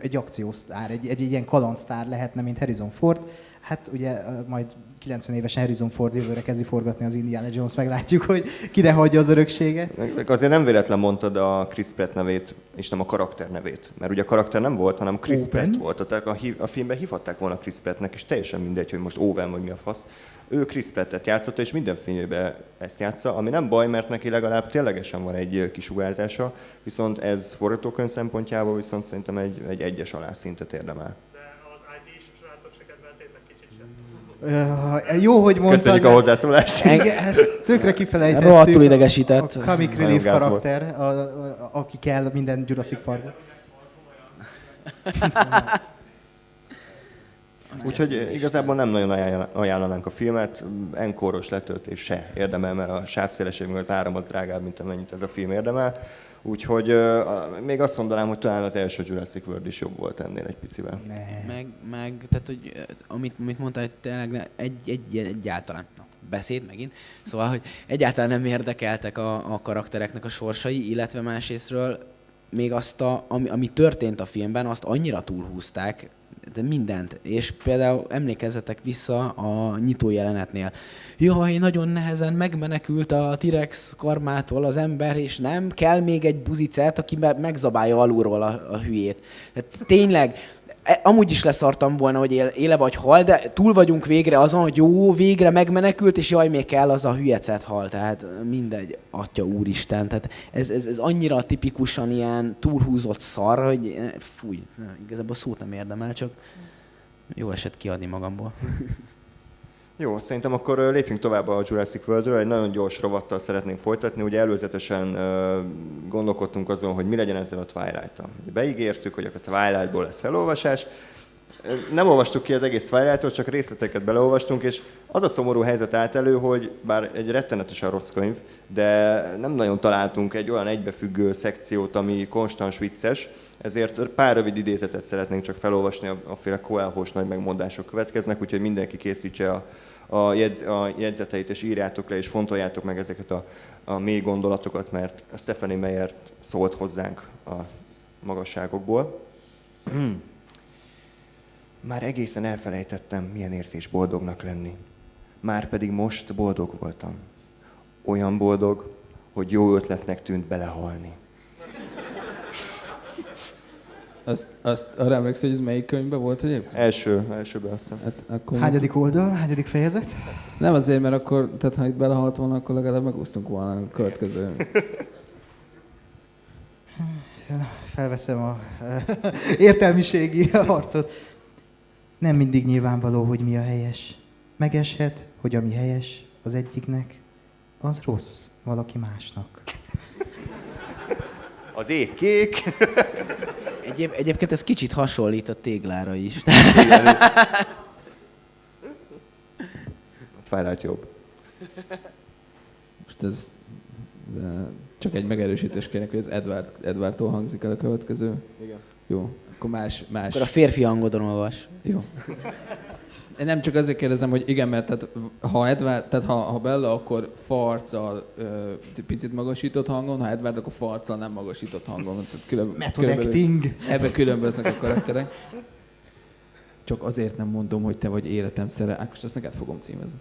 egy akciósztár, egy ilyen kalandsztár lehetne, mint Harrison Ford. Hát ugye majd 90 évesen Harrison Ford jövőre kezdi forgatni az Indiana Jones, meglátjuk, hogy kire hagyja az örökséget. Azért nem véletlen mondtad a Chris Pratt nevét, és nem a karakter nevét. Mert ugye a karakter nem volt, hanem Chris Pratt volt. Tehát a filmben hívhatták volna Chris Prattnek, és teljesen mindegy, hogy most Owen vagy mi a fasz. Ő Chris Prattet játszotta, és minden filmében ezt játsza, ami nem baj, mert neki legalább ténylegesen van egy kisugárzása, viszont ez forgatókönyv szempontjából viszont szerintem egy egyes alárszintet érdemel. Jó, hogy mondtad. Köszönjük a hozzászólást. Ezt tökre kifelejtettük. Rohadtul idegesített. A comic relief Nagyon gáz karakter, aki kell minden Jurassic Parkban. Úgyhogy igazából nem nagyon ajánlanánk a filmet, enkoros letöltés se érdemel, mert a sávszélesség meg az áram az drágább, mint amennyit ez a film érdemel. Úgyhogy még azt mondanám, hogy talán az első Jurassic World is jobb volt ennél egy picivel. Meg tehát, hogy amit mondtál, hogy tényleg egyáltalán, beszéd megint, szóval, hogy egyáltalán nem érdekeltek a karaktereknek a sorsai, illetve másrésztről még azt, ami történt a filmben, azt annyira túlhúzták, de mindent. És például emlékezzetek vissza a nyitó jelenetnél. Jaj, nagyon nehezen megmenekült a T-rex karmától az ember, és nem kell még egy buzicet, aki megzabálja alulról a hülyét. Tehát tényleg, amúgy is leszartam volna, hogy éle vagy hal, de túl vagyunk végre azon, hogy jó, végre megmenekült, és jaj, még kell az a hülyecet hal. Tehát mindegy, atya úristen. Tehát ez annyira tipikusan ilyen túlhúzott szar, hogy fúj, igazából szót nem érdemel, csak jó esett kiadni magamból. Jó, szerintem akkor lépjünk tovább a Jurassic Worldről, egy nagyon gyors rovattal szeretnénk folytatni. Ugye előzetesen gondolkodtunk azon, hogy mi legyen ezzel a Twilight-tal. Beígértük, hogy a Twilight-ból lesz felolvasás. Nem olvastuk ki az egész Twilight-tól, csak részleteket beleolvastunk, és az a szomorú helyzet állt elő, hogy bár egy rettenetesen rossz könyv, de nem nagyon találtunk egy olyan egybefüggő szekciót, ami konstans vicces, ezért pár rövid idézetet szeretnénk csak felolvasni, aféle Coelho-s nagy megmondások következnek, úgyhogy mindenki készítse a jegyzeteit, és írjátok le, és fontoljátok meg ezeket a mély gondolatokat, mert Stephenie Meyer szólt hozzánk a magasságokból. Már egészen elfelejtettem, milyen érzés boldognak lenni. Már pedig most boldog voltam. Olyan boldog, hogy jó ötletnek tűnt belehalni. Azt arra emlékszel, hogy ez melyik könyvben volt egyébként? Elsőben azt hiszem. Hát akkor Hányadik oldal, hányadik fejezet? nem azért, mert akkor, tehát ha itt belehalt volna, akkor legalább megúsztunk volna a következő. Felveszem a értelmiségi harcot. Nem mindig nyilvánvaló, hogy mi a helyes. Megeshet, hogy ami helyes az egyiknek, az rossz valaki másnak. Az ég kék. Egyébként ez kicsit hasonlít a téglára is. A Twilight jobb. Most ez De csak egy megerősítés kérnek, hogy ez Edwardtól hangzik el a következő. Igen. Jó, akkor más. Akkor a férfi hangodon olvas. Jó. Én nem csak azért kérdezem, hogy igen, mert ha Bella, akkor farccal picit magasított hangon, ha Edward, akkor farccal nem magasított hangon. Method acting. Ebben különböznek a karakterek. Csak azért nem mondom, hogy te vagy életem szerelme. Ákos, ezt neked fogom címezni.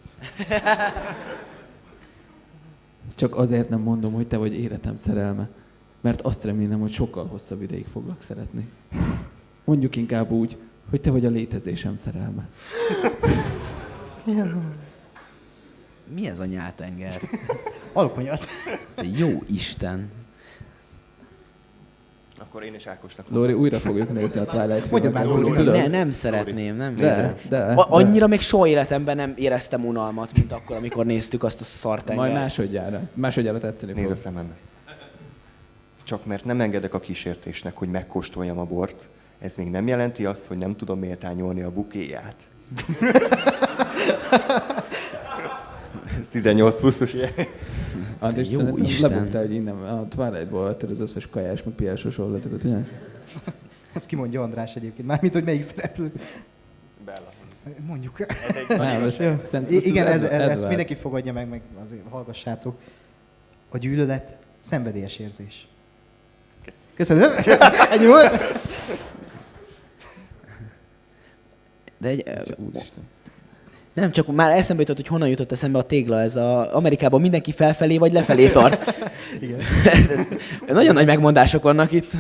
Csak azért nem mondom, hogy te vagy életem szerelme. Mert azt remélem, hogy sokkal hosszabb ideig foglak szeretni. Mondjuk inkább úgy, hogy te vagy a létezésem szerelme. Mi ez a nyáltenger? Alkonyat. Te jó Isten! Akkor én is Ákosnak Lóri, újra fogjuk nézni a Twilight Mondjad már, Lóri. filmet. Nem szeretném, nem De, szeretném. de. Annyira még soha életemben nem éreztem unalmat, mint akkor, amikor néztük azt a szartengert. Majd másodjára tetszeni Nézd a fog. szemembe. Csak mert nem engedek a kísértésnek, hogy megkóstoljam a bort, ez még nem jelenti azt, hogy nem tudom méltányolni a bukéját. 18 pluszos ilyen. András, Jó szerintem Isten. lebuktál, hogy innen a Twilight-ból vetted az összes kajás, meg piásos ollatokat, ugye? Ezt kimondja András egyébként. Mármint, hogy melyik szereplő. Bella. Mondjuk. Ez egy Nem, ezt Jó. szerintem Igen, ezt Edward. mindenki fogadja meg azért hallgassátok. A gyűlölet szenvedélyes érzés. Köszönöm. Ennyi volt. De egy, Úristen. nem, csak már eszembe jutott, hogy honnan jutott eszembe a tégla. Ez Amerikában mindenki felfelé vagy lefelé tart. Igen. Ez nagyon nagy megmondások vannak itt.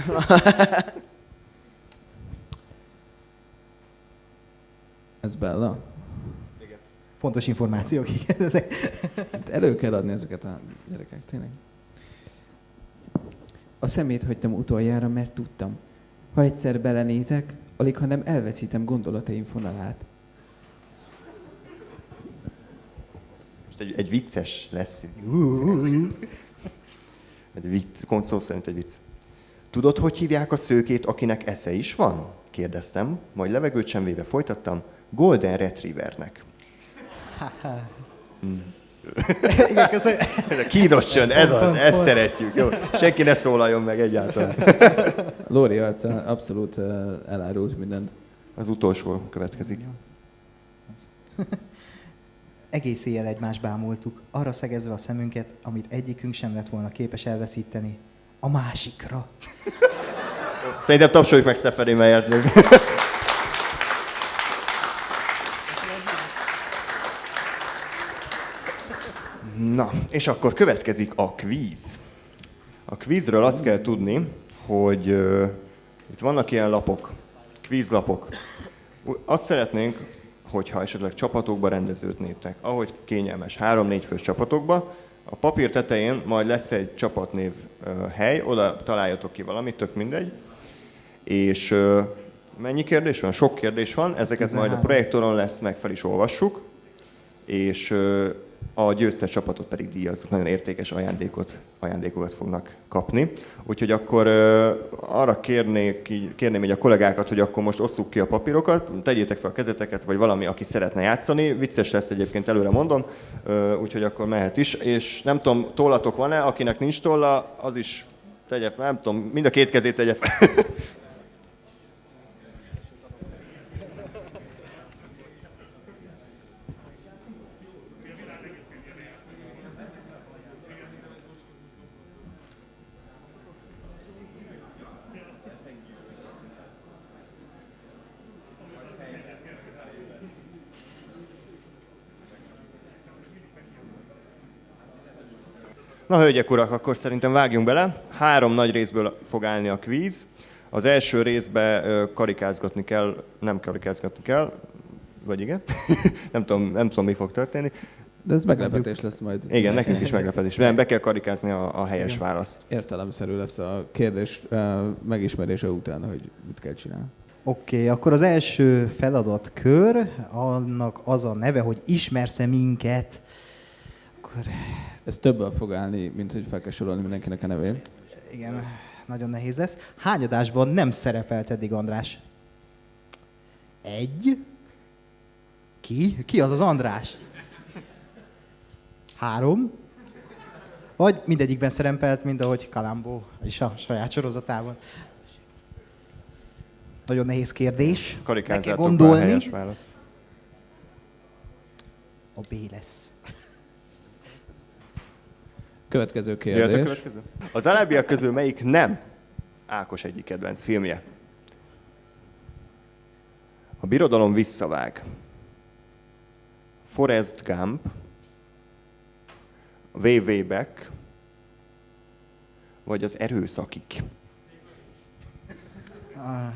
Ez Bella? Fontos információk. Igen, ezek. Hát elő kell adni ezeket a gyerekek, tényleg. A szemét hagytam utoljára, mert tudtam. Ha egyszer belenézek, alig ha nem elveszítem gondolataim fonalát. Most egy vicces lesz. Egy vicc, szó szerint egy vicc. Tudod, hogy hívják a szőkét, akinek esze is van? Kérdeztem, majd levegőt sem véve folytattam. Golden Retrievernek. Igen, köszönöm. Ez a kínos csönd, ez az, Pont, ezt pont. szeretjük. Jó? Senki ne szólaljon meg egyáltalán. Lóri arca abszolút elárult mindent. Az utolsó következik. Egész éjjel egymást bámultuk, arra szegezve a szemünket, amit egyikünk sem lett volna képes elveszíteni. A másikra. Szerintem tapsoljuk meg Stephanie Meyert még. Na, és akkor következik a kvíz. A kvízről azt kell tudni, hogy itt vannak ilyen lapok, kvízlapok. Azt szeretnénk, hogyha esetleg csapatokba rendeződnétek, ahogy kényelmes, 3-4 fős csapatokba, a papír tetején majd lesz egy csapatnév hely, oda találjatok ki valamit, tök mindegy. És mennyi kérdés van? Sok kérdés van, ezeket majd a projektoron lesz, meg fel is olvassuk, és a győztes csapatot pedig díjazzuk, nagyon értékes ajándékokat fognak kapni. Úgyhogy akkor arra kérném így a kollégákat, hogy akkor most osszuk ki a papírokat, tegyétek fel a kezeteket, vagy valami, aki szeretne játszani. Vicces lesz egyébként, előre mondom, úgyhogy akkor mehet is. És nem tudom, tollatok van-e, akinek nincs tolla, az is tegye fel, nem tudom, mind a két kezét tegye fel. Na, hölgyek, urak, akkor szerintem vágjunk bele. 3 nagy részből fog állni a kvíz. Az első részbe karikázgatni kell, nem karikázgatni kell, vagy igen? nem tudom, mi fog történni. De ez meglepetés lesz majd. Igen, nekünk is meglepetés. Nem, be kell karikázni a helyes választ. Értelemszerű lesz a kérdés megismerése után, hogy mit kell csinálni. Oké, akkor az első feladatkör, annak az a neve, hogy ismersz-e minket? Akkor Ez többől fog állni, mint hogy fel kell sorolni mindenkinek a nevét. igen, nagyon nehéz lesz. Hány adásban nem szerepelt eddig András? 1. Ki? Ki az az András? 3. Vagy mindegyikben szerepelt, mint ahogy Columbo is a saját sorozatában. Nagyon nehéz kérdés. Meg kell Karikázzátok be a gondolni. helyes választ. A B lesz. Következő Jöhet a kérdés. következő? Az alábbiak közül melyik nem Ákos egyik kedvenc filmje? A Birodalom visszavág. Forrest Gump. Way Way Back. Vagy az Erőszakik.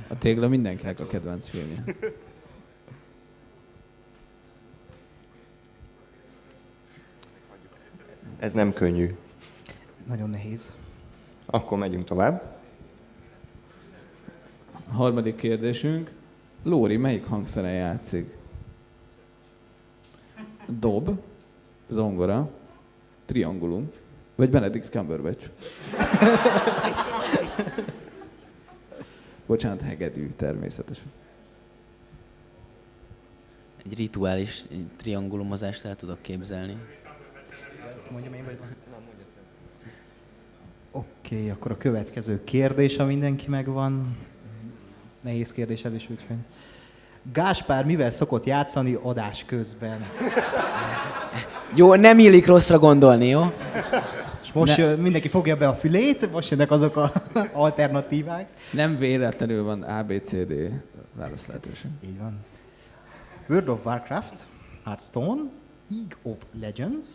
A Tégla mindenkinek a kedvenc filmje. Ez nem könnyű. Nagyon nehéz. Akkor megyünk tovább. A harmadik kérdésünk. Lóri melyik hangszeren játszik? Dob, zongora, triangulum, vagy Benedict Cumberbatch? Bocsánat, hegedű természetesen. Egy rituális triangulumozást el tudok képzelni. Ezt mondjam én, vagy Oké, akkor a következő kérdés, ha mindenki megvan. Nehéz kérdés ez is, úgyhogy. Gáspár mivel szokott játszani adás közben? Jó, nem illik rosszra gondolni, jó? És most mindenki fogja be a fülét, most jönnek azok a alternatívák. Nem véletlenül van ABCD válasz lehetőség. Így van. World of Warcraft, Hearthstone, League of Legends,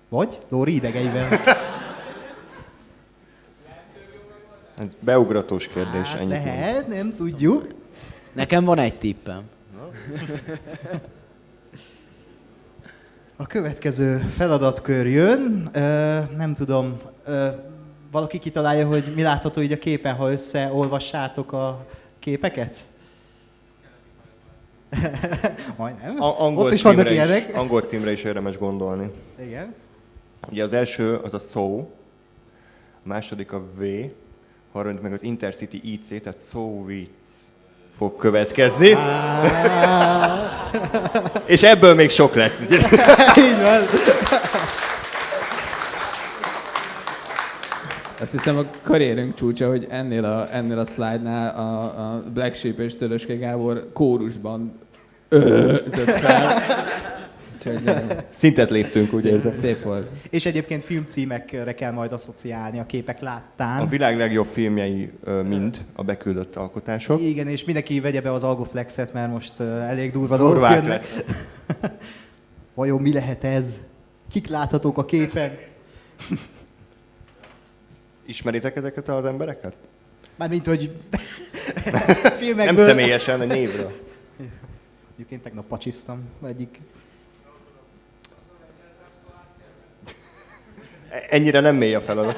vagy Lóri idegeivel. Ez beugratós kérdés. Hát ennyi. lehet, nem tudjuk. Nekem van egy tippem. A következő feladatkör jön. Nem tudom, valaki kitalálja, hogy mi látható így a képen, ha összeolvassátok a képeket? Majdnem. Ott is vannak ilyenek. Angol címre is érdemes gondolni. Igen. Ugye az első az a Soul, a második a V, a harmadik meg az Intercity IC, tehát Soviets fog következni. És ebből még sok lesz. Ugye? Így van. Azt hiszem a karrierünk csúcsa, hogy ennél a slide-nál a Black Sheep és Töröske Gábor kórusban zött fel. Úgyhogy Szintet léptünk, úgy érzem. szép volt. És egyébként filmcímekre kell majd asszociálni a képek láttán. A világ legjobb filmjei mind a beküldött alkotások. Igen, és mindenki vegye be az Algoflexet, mert most elég durva dolgok Durvák jönnek. lesz. Vajon mi lehet ez? Kik láthatók a képen? Ismeritek ezeket az embereket? Mármint, hogy Nem filmekből... személyesen, a névről. Egyébként tegnap pacsiztam egyik. Ennyire nem mély a feladat.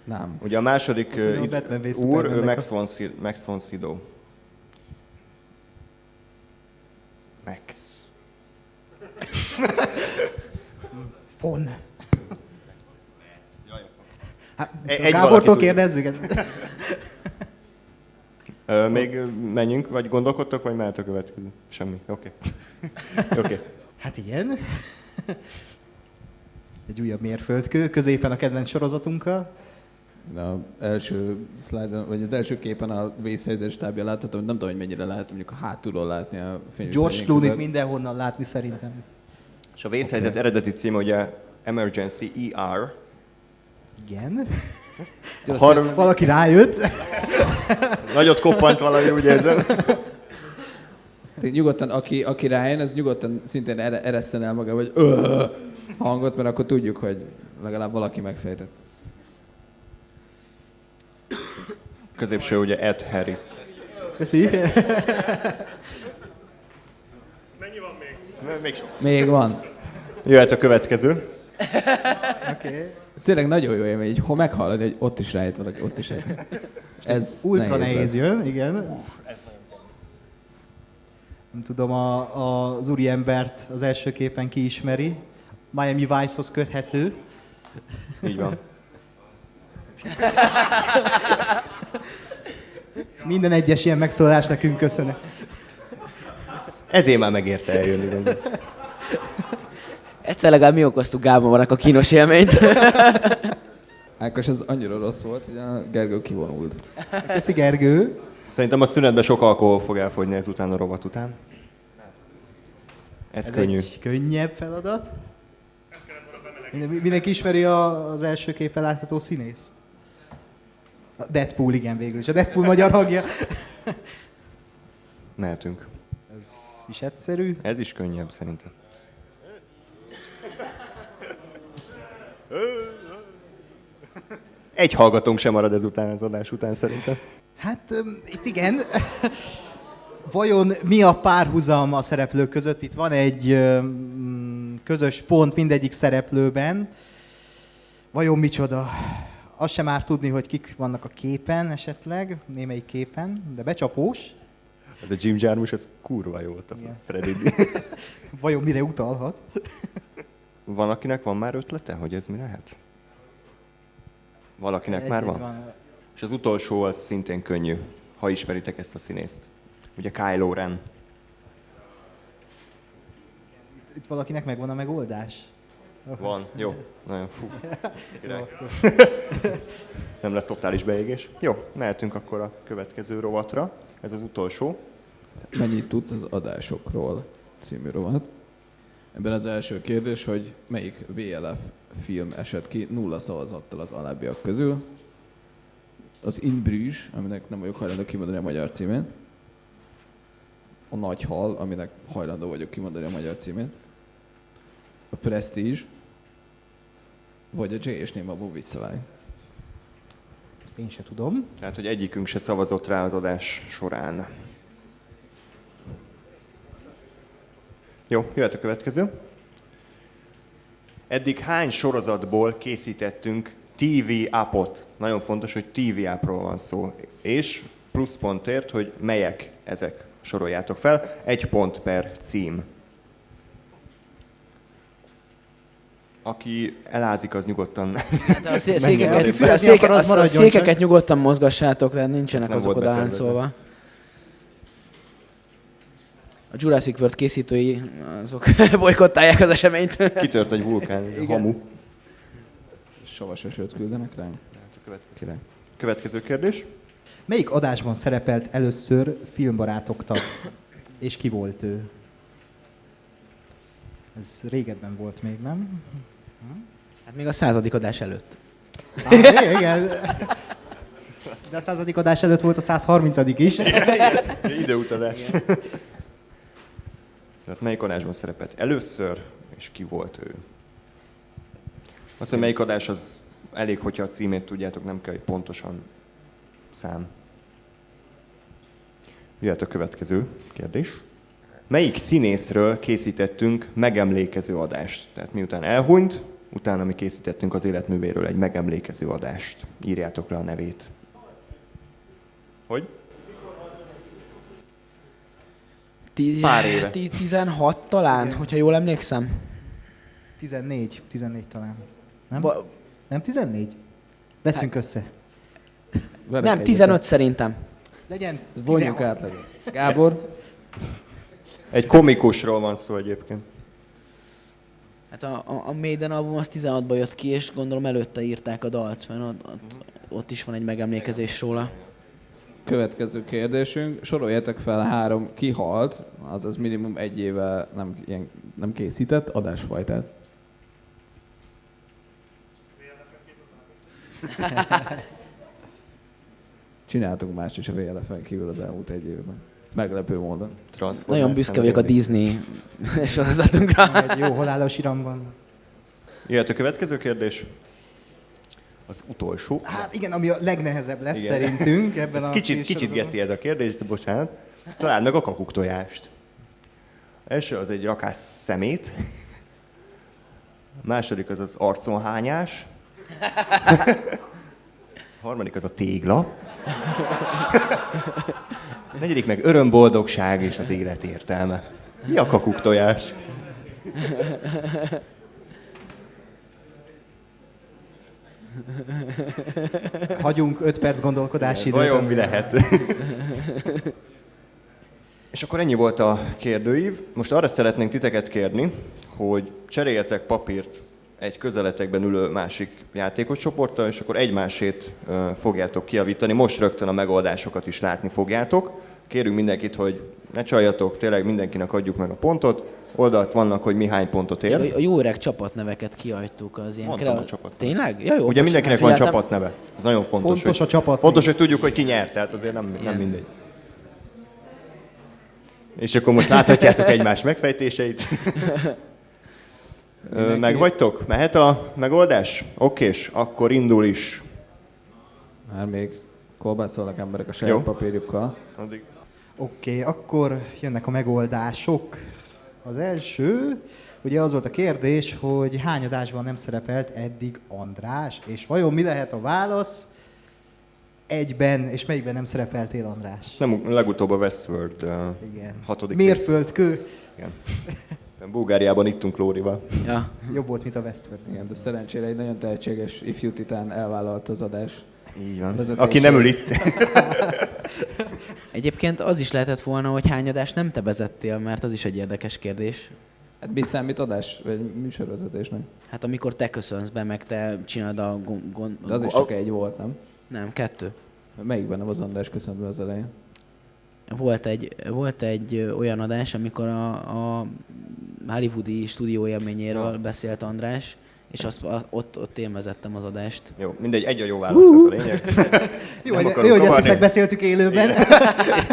Nem. Ugye a második Azt mondom, Batman v úr, Supermannek Max von Sydow. Max. Fon. Hát, Egy Gábortól valaki kérdezzük. Még menjünk, vagy gondolkodtok, vagy mehet a következő? Semmi. Oké. Oké. Hát igen. Egy újabb mérföldkő, középen a kedvenc sorozatunkkal. Az első slide vagy az első képen a vészhelyzet stábja látható, nem tudom, hogy mennyire lehet mondjuk a hátulról látni a fényvészhelyzet. George Clooney-t mindenhonnan látni szerintem. És a vészhelyzet eredeti címe ugye Emergency ER. Igen. Har- Valaki rájött. Nagyot koppant valami, úgy érzem. Nyugodtan, aki rájön, az nyugodtan szintén eresszen el maga, vagy hangot, mert akkor tudjuk, hogy legalább valaki megfejtett. Középső ugye Ed Harris. Köszi. Még sok. Még van. Jöhet a következő. Okay. Tényleg nagyon jó élmény, hogy meghallani, hogy ott is rájött valaki, ott is rájött. Ez Ultra nehéz lesz. jön, igen. Nem tudom, az úriembert az első képen ki ismeri. Miami Vice-hoz köthető. Így van. Minden egyes ilyen megszólalás nekünk köszönök. Ezért már megérte eljönni. Egyszer legalább mi okoztuk Gábornak a kínos élményt. Ákos, ez annyira rossz volt, hogy a Gergő kivonult. Köszi, Gergő. Szerintem a szünetben sok alkohol fog elfogyni ezután a rovat után. Ez könnyű. egy könnyebb feladat. Mindenki ismeri az első képen látható színészt? A Deadpool, igen, végül is. A Deadpool magyar hangja. Mehetünk. Ez is egyszerű. Ez is könnyebb szerintem. Egy hallgatónk sem marad ezután az adás után szerintem. Hát itt igen. Vajon mi a párhuzam a szereplők között? Itt van egy közös pont mindegyik szereplőben. Vajon micsoda? Azt sem már tudni, hogy kik vannak a képen esetleg, némelyik képen, de becsapós. Ez a Jim Jarmusch, ez kurva jó volt a Igen. Freddy. Vajon mire utalhat? Van, akinek van már ötlete, hogy ez mi lehet? Valakinek már van? És az utolsó az szintén könnyű, ha ismeritek ezt a színészt. Ugye Kylo Ren. Itt valakinek megvan a megoldás? Van, jó. Nagyon fú. Király. Nem lesz optális beégés. Jó, mehetünk akkor a következő rovatra. Ez az utolsó. Mennyit tudsz az adásokról című rovat? Ebben az első kérdés, hogy melyik VLF film esett ki 0 szavazattal az alábbiak közül. Az In Bruges, aminek nem vagyok hajlandó kimondani a magyar címét. A Nagy Hal, aminek hajlandó vagyok kimondani a magyar címét. A Prestige, vagy a Jay és Néma visszavág. Ezt én se tudom. Tehát, hogy egyikünk se szavazott rá az adás során. Jó, jöhet a következő. Eddig hány sorozatból készítettünk TV appot? Nagyon fontos, hogy TV appról van szó. És pluszpontért, hogy melyek ezek. Soroljátok fel. 1 pont per cím. Aki elázik, az nyugodtan... De a az maradjon székeket csak. nyugodtan mozgassátok, tehát nincsenek nem azok volt oda betervezve. láncolva. A Jurassic World készítői azok bolykottálják az eseményt. Kitört egy vulkán, egy hamu. Savas esőt küldenek ránk. Király. Következő kérdés. Melyik adásban szerepelt először Filmbarátok tag? És ki volt ő? Ez régebben volt még, nem? Hát még a 100. adás előtt. Igen. De a 100. adás előtt volt a 130. is. Időutazás. Tehát melyik adásban szerepelt először, és ki volt ő? Azt, hogy melyik adás, az elég, hogyha a címét tudjátok, nem kell, hogy pontosan szám. Jöhet a következő kérdés. Melyik színészről készítettünk megemlékező adást? Tehát miután elhunyt, utána mi készítettünk az életművéről egy megemlékező adást. Írjátok le a nevét. Hogy? Pár éve. 16 talán, hogyha jól emlékszem. 14 talán. Nem? Ba- Nem 14? Veszünk össze. Nem, 15 szerintem. Legyen Vonjuk 16. át. Gábor? Egy komikusról van szó egyébként. Hát a Maiden album az 16-ban jött ki, és gondolom előtte írták a dalt, mert ott is van egy megemlékezés róla. Következő kérdésünk. Soroljátok fel 3 kihalt, azaz minimum 1 éve nem készített adásfajtát. Csináltunk más is a VLF-en kívül az elmúlt 1 évben. Meglepő módon. Nagyon büszke vagyok a Disney sorozatunkra. Egy jó halálos iramban. Jöhet a következő kérdés. Az utolsó. Hát igen, ami a legnehezebb lesz Igen. szerintünk ebben Ez a kicsit sorozatban. geszi ez a kérdés, de bocsánat. Találd meg a kakuktojást. Első az egy rakás szemét. A második az az arconhányás. A harmadik az a tégla. A negyedik meg öröm, boldogság és az élet értelme. Mi a kakuktojás? Hagyunk 5 perc gondolkodási időt. Vajon mi lehet? És akkor ennyi volt a kérdőív. Most arra szeretnénk titeket kérni, hogy cseréljetek papírt egy közeletekben ülő másik játékos csoporttal, és akkor egymásét fogjátok kijavítani. Most rögtön a megoldásokat is látni fogjátok. Kérünk mindenkit, hogy ne csaljatok, tényleg mindenkinek adjuk meg a pontot. Oldalt vannak, hogy mi hány pontot ér. A jó öreg csapatneveket kiadtuk az ilyen... Mondtam a csapatnevet. Tényleg? Ja, jó, Ugye mindenkinek van figyeltem. csapatneve. Ez nagyon fontos. Fontos a csapat. Fontos, hogy tudjuk, hogy ki nyert, tehát azért nem Igen. mindegy. És akkor most láthatjátok egymás megfejtéseit. Megvagytok? Mehet a megoldás? Okés, akkor indul is. Már még kolbászolnak emberek a saját Jó. papírjukkal. Addig. Oké, akkor jönnek a megoldások. Az első, ugye az volt a kérdés, hogy hány adásban nem szerepelt eddig András, és vajon mi lehet a válasz? Egyben, és melyikben nem szerepeltél, András? Nem, legutóbb a Westworld Igen. 6. rész. Mérföldkő. Igen. Bulgáriában ittunk Lórival. Ja. Jobb volt, mint a Westworld. Igen, de szerencsére egy nagyon tehetséges ifjú titán elvállalta az adás. Így van. Vezetését. Aki nem ül itt. Egyébként az is lehetett volna, hogy hány adást nem te vezettél, mert az is egy érdekes kérdés. Hát mi számít adás, vagy műsorvezetésnek? Hát amikor te köszönsz be, meg te csinálod a De az is csak egy volt, nem? Nem, 2. Melyikben nem az András köszönt be az elején? Volt egy olyan adás, amikor a hollywoodi stúdió élményéről beszélt András, és ott én vezettem az adást. Jó, mindegy, egy a jó válasz, ez a lényeg. Jó, Nem hogy, akarunk jó, hogy ezt kavarni. megbeszéltük élőben.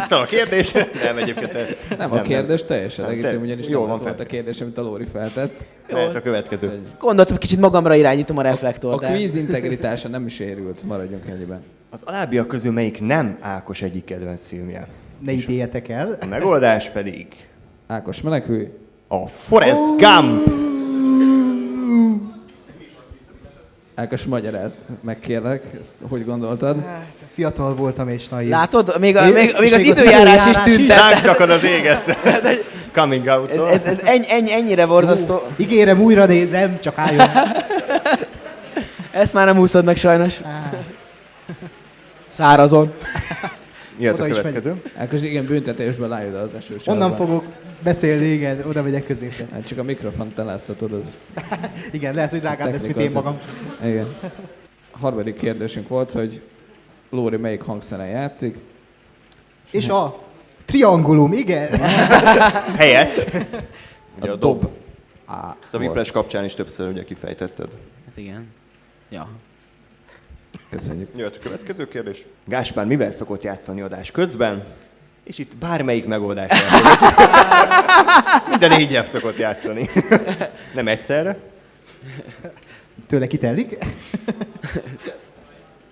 Szóval a kérdés? Nem, egyébként. Nem, a kérdés teljesen Nem, legitim, ugyanis jól nem van az volt fel. a kérdés, amit a Lóri feltett. Mehet a következő. Gondoltam, kicsit magamra irányítom a A reflektort, de... quiz integritása nem is érült, maradjunk ennyiben. Az alábbiak közül melyik nem Ákos egyik kedvenc filmje? Ne ítéljetek el. A megoldás pedig Ákos, menekülj! a Forrest Gump. Ákos, magyarázd, megkérlek, ezt hogy gondoltad? Hát, fiatal voltam és naív. Látod? Még És az még időjárás is az tüntet. Ránk szakad az éget. Coming out. Ez ennyire borzasztó. Ígérem, újra nézem, csak álljon. Ezt már nem úszod meg sajnos. Szárazon. Jöhet a Oda is következő. Ákos, igen, büntetésben állj oda az esősávban. Onnan fogok beszélni, igen, oda megyek középre. Hát csak a mikrofont teláztatod, az... Igen, lehet, hogy drágább lesz, mint technika én az- magam. Igen. A harmadik kérdésünk volt, hogy Lóri melyik hangszeren játszik. És a triangulum, igen. Helyett. Ugye A a dob. dob. Ezt a Whiplash kapcsán is többször ugye kifejtetted. Hát igen. Ja. Köszönjük. Jöhet a következő kérdés. Gáspár mivel szokott játszani adás közben? És itt bármelyik megoldás elfogadjuk. Minden négy nyelv szokott játszani. Nem egyszerre. Tőle kitellik.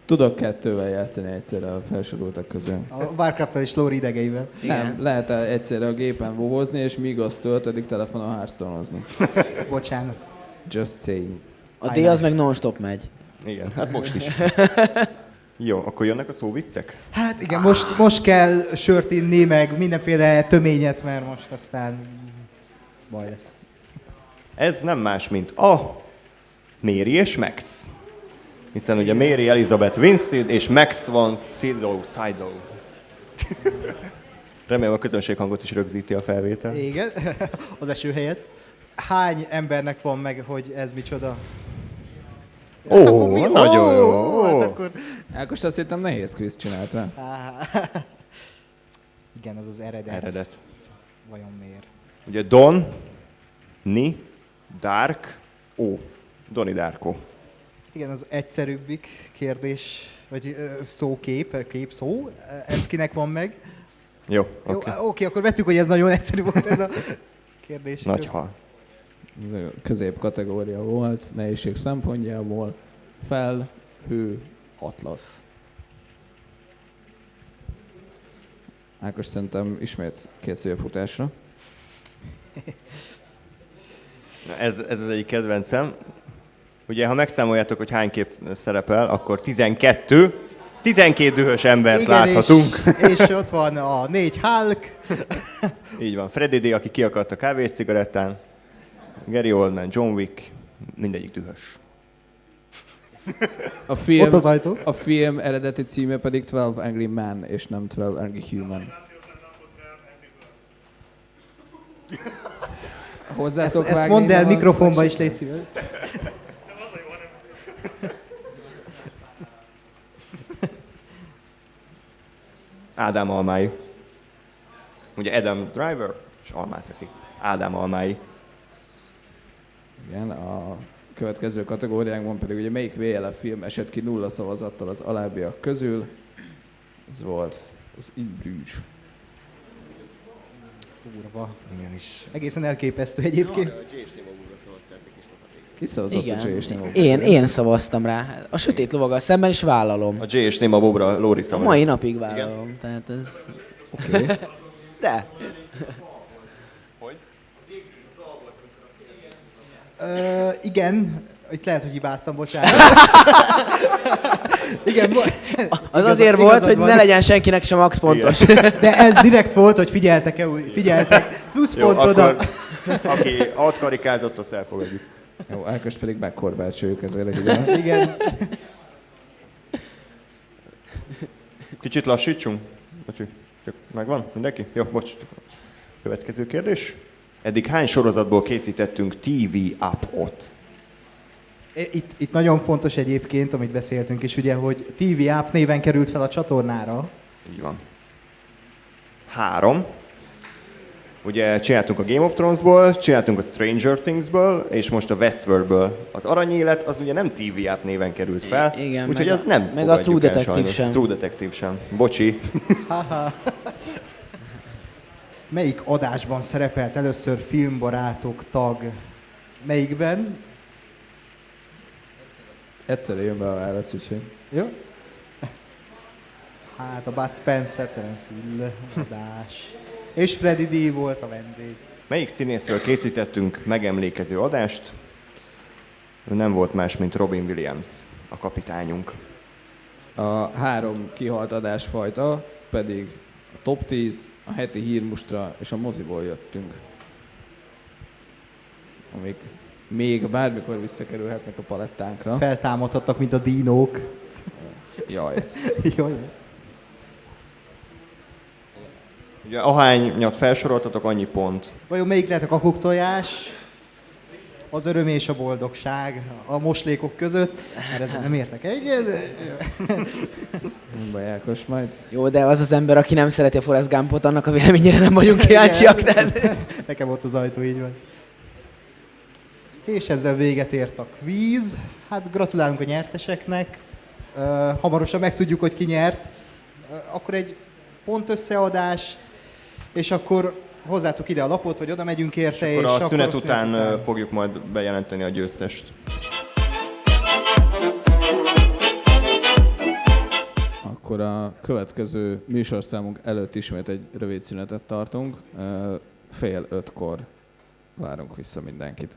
Tudok kettővel játszani egyszerre a felsoroltak közül. A Warcraft-tal és Lóri idegeivel. Igen. Nem, lehet egyszerre a gépen vovozni, és míg azt töltödik telefonon hearthstone-ozni. Bocsánat. Just saying. A D az meg non-stop megy. Igen, hát most is. Jó, akkor jönnek a szóviccek? Hát igen, most kell sört inni, meg mindenféle töményet, mert most aztán baj lesz. Ez nem más, mint a Mary és Max. Hiszen ugye Mary Elizabeth Winstead és Max von Sydow. Remélem a közönséghangot is rögzíti a felvétel. Igen, az eső helyett. Hány embernek van meg, hogy ez micsoda? Ó, akkor mi? nagyon jó. Hát akkor... Ákos, azt hittem nehéz quiz csinálta. Igen, az az eredet. Eredet. Vajon miért? Ugye Don, Ni, Dark, O. Doni Darko. Igen, az egyszerűbbik kérdés, vagy képszó. Ez kinek van meg? Jó, Jó, oké. oké, akkor vettük, hogy ez nagyon egyszerű volt ez a kérdés. Nagy hal. Ez a közép kategória volt, nehézség szempontjából. Fel, hő, atlasz. Ákos, szerintem ismét készülj a futásra. Na, ez az egyik kedvencem. Ugye, ha megszámoljátok, hogy hány kép szerepel, akkor 12. 12 dühös embert Igen, láthatunk. És ott van a 4 Hulk. Így van. Freddy D., aki kiakadt a kávét-cigarettán. Gary Oldman, John Wick, mindegyik dühös. Ott az ajtó. A film eredeti címe pedig 12 Angry Men, és nem 12 Angry Human. hozzátok Ezt vágni mondd el valamit, mikrofonba vagy is, légy szíves. Ádám almái. Ugye Adam Driver, és almát teszik. Ádám almái. Igen, a következő kategóriánkban pedig ugye melyik VLF film esett ki 0 szavazattal az alábbiak közül. Ez volt az In Bruges. Durva. Igen is. Egészen elképesztő egyébként. Ki szavazott a J és Nemo? Én szavaztam rá. A sötét lovaggal szemben is vállalom. A J és Nima Bobra Lóri A szavaz. mai napig vállalom. Tehát ez... Oké. De. Igen, itt lehet, hogy hibáztam, bocsánat. Igen, Az azért volt, hogy ne legyen senkinek sem max pontos. De ez direkt volt, hogy figyeltek-e úgy, figyeltek. Plusz Jó, pont oda. akkor aki outkarikázott, azt elfogadjuk. Jó, Ákos pedig megkorbácsoljuk ezért egy ide. Igen. Kicsit lassítsunk? Bocsi, csak megvan mindenki? Jó, bocs. Következő kérdés. Eddig hány sorozatból készítettünk TV appot? Itt nagyon fontos egyébként, amit beszéltünk is, ugye, hogy TV App néven került fel a csatornára. Így van. 3. Ugye csináltunk a Game of Thronesból, csináltunk a Stranger Thingsből, és most a Westworldből. Az Aranyélet az ugye nem TV App néven került fel, Igen, úgyhogy meg az nem meg a fogadjuk True el Detective sajnos. sem. True Detective sem. Bocsi. Melyik adásban szerepelt először Filmbarátok tag? Melyikben? Egyszerre jön be a válasz, úgyhogy... Jó? Hát a Bud Spencer, Terence Hill adás. És Freddie D. volt a vendég. Melyik színészről készítettünk megemlékező adást? Ő nem volt más, mint Robin Williams, a kapitányunk. A 3 kihalt adásfajta pedig a Top 10, a heti hírmustra és a moziból jöttünk. Amik még bármikor visszakerülhetnek a palettánkra. Feltámadhattak, mint a dinók. Jaj. Jaj. Ugye ahányat felsoroltatok, annyi pont. Vajon melyik lehet a kakuktojás? Az öröm és a boldogság a moslékok között. Mert ezzel nem értek egyet. Nem baj, Ákos, majd. Jó, de az az ember, aki nem szereti a Forrest Gumpot, annak a véleményére nem vagyunk kíváncsiak. Tehát... Nekem ott az ajtó, így van. És ezzel véget ért a kvíz. Hát gratulálunk a nyerteseknek. Hamarosan megtudjuk, hogy ki nyert. Akkor egy pontösszeadás, és akkor hozzátok ide a lapot, vagy oda megyünk érte, És akkor a szünet a után fogjuk majd bejelenteni a győztest. Akkor a következő műsorszámunk előtt ismét egy rövid szünetet tartunk. 4:30-kor várunk vissza mindenkit.